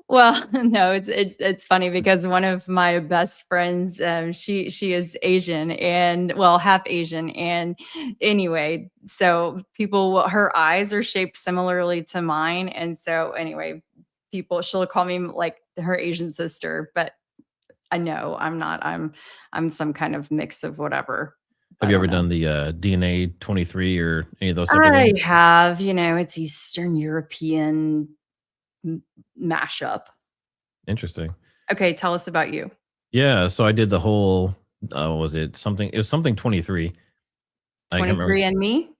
Well, no, it's funny because one of my best friends, she is Asian and well, half Asian, and anyway, so her eyes are shaped similarly to mine, and so anyway, she'll call me like her Asian sister, but I know I'm not. I'm some kind of mix of whatever. Have I you don't ever know. done the DNA 23 or any of those type of I things? have, it's Eastern European mashup. Interesting. Okay, tell us about you. Yeah, so I did the whole. Was it something? It was something 23. I can't remember. 23 and me?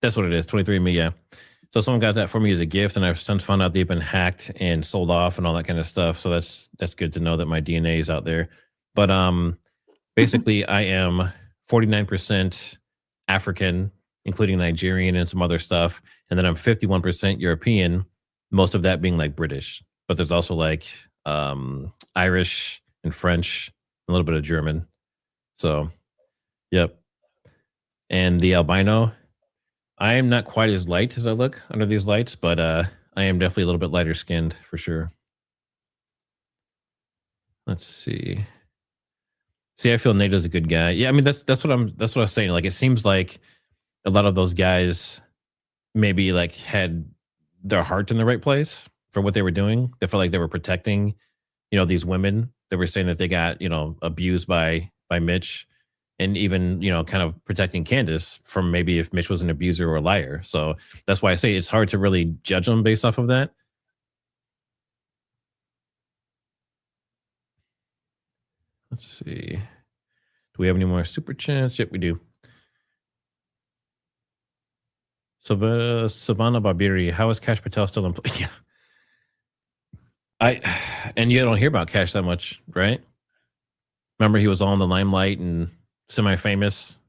That's what it is. 23 me. Yeah. So someone got that for me as a gift, and I've since found out they've been hacked and sold off and all that kind of stuff. So that's good to know that my DNA is out there. But basically, I am 49% African, including Nigerian and some other stuff, and then I'm 51% European. Most of that being like British, but there's also like Irish and French, a little bit of German. So, yep. And the albino, I am not quite as light as I look under these lights, but I am definitely a little bit lighter skinned for sure. Let's see. See, I feel Nate's a good guy. Yeah, I mean that's what I was saying. Like it seems like a lot of those guys maybe like had their heart in the right place for what they were doing. They felt like they were protecting, these women that were saying that they got, abused by Mitch, and even, kind of protecting Candace from maybe if Mitch was an abuser or a liar. So that's why I say it's hard to really judge them based off of that. Let's see. Do we have any more super chats? Yep, we do. Savannah Barbiri, how is Cash Patel still employed? Yeah. And you don't hear about Cash that much, right? Remember he was all in the limelight and semi-famous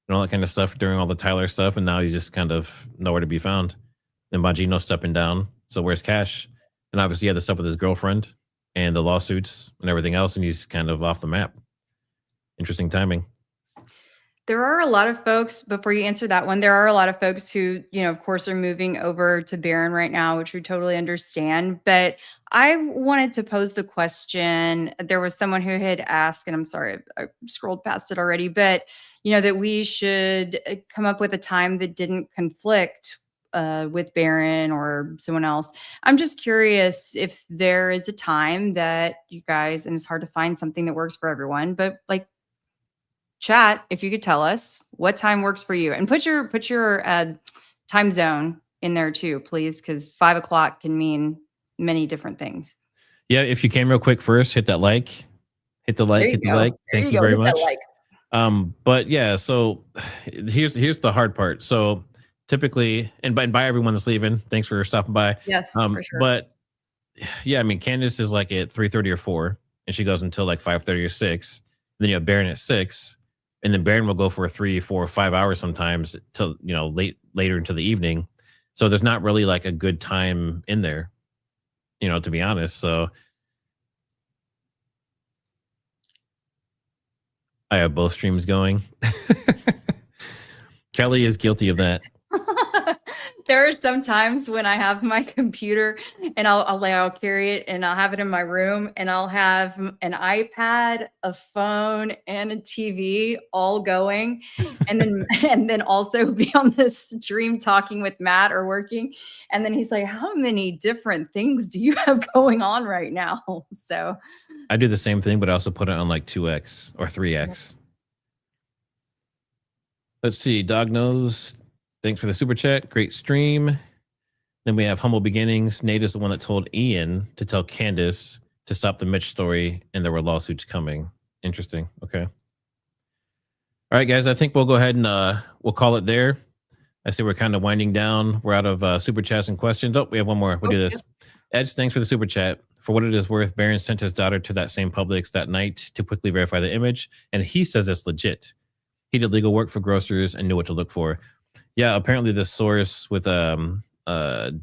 and all that kind of stuff during all the Tyler stuff, and now he's just kind of nowhere to be found. And Bongino stepping down. So where's Cash? And obviously he had the stuff with his girlfriend and the lawsuits and everything else, and he's kind of off the map. Interesting timing. There are a lot of folks, before you answer that one, there are a lot of folks who, of course, are moving over to Barron right now, which we totally understand. But I wanted to pose the question. There was someone who had asked, and I'm sorry, I scrolled past it already, but, that we should come up with a time that didn't conflict with Barron or someone else. I'm just curious if there is a time that you guys, and it's hard to find something that works for everyone, but like, chat, if you could tell us what time works for you, and put your time zone in there too, please, because 5 o'clock can mean many different things. Yeah, if you can real quick first, hit the like. Thank you very much. But yeah, so here's the hard part. So typically, and by everyone that's leaving, thanks for stopping by. Yes, for sure. But yeah, I mean, Candace is like at 3:30 or 4, and she goes until like 5:30 or 6. Then you have Barron at 6. And then Barron will go for 3, 4, 5 hours sometimes till later into the evening. So there's not really like a good time in there, to be honest. So I have both streams going. Keli is guilty of that. There are some times when I have my computer and I'll carry it and I'll have it in my room and I'll have an iPad, a phone, and a TV all going, and then also be on this stream talking with Matt or working. And then he's like, "How many different things do you have going on right now?" So I do the same thing, but I also put it on like 2x or 3x. Let's see, Dog Nose. Thanks for the super chat. Great stream. Then we have Humble Beginnings. Nate is the one that told Ian to tell Candace to stop the Mitch story, and there were lawsuits coming. Interesting. Okay. All right, guys. I think we'll go ahead and we'll call it there. I see we're kind of winding down. We're out of super chats and questions. Oh, we have one more. We'll do this. Edge, thanks for the super chat. For what it is worth, Barron sent his daughter to that same Publix that night to quickly verify the image, and he says it's legit. He did legal work for grocers and knew what to look for. Yeah, apparently the source with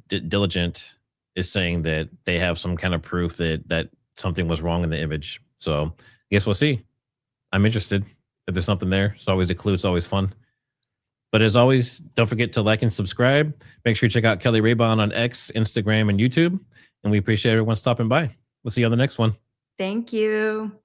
Diligent is saying that they have some kind of proof that something was wrong in the image. So I guess we'll see. I'm interested. If there's something there, it's always a clue. It's always fun. But as always, don't forget to like and subscribe. Make sure you check out Keli Rabon on X, Instagram, and YouTube. And we appreciate everyone stopping by. We'll see you on the next one. Thank you.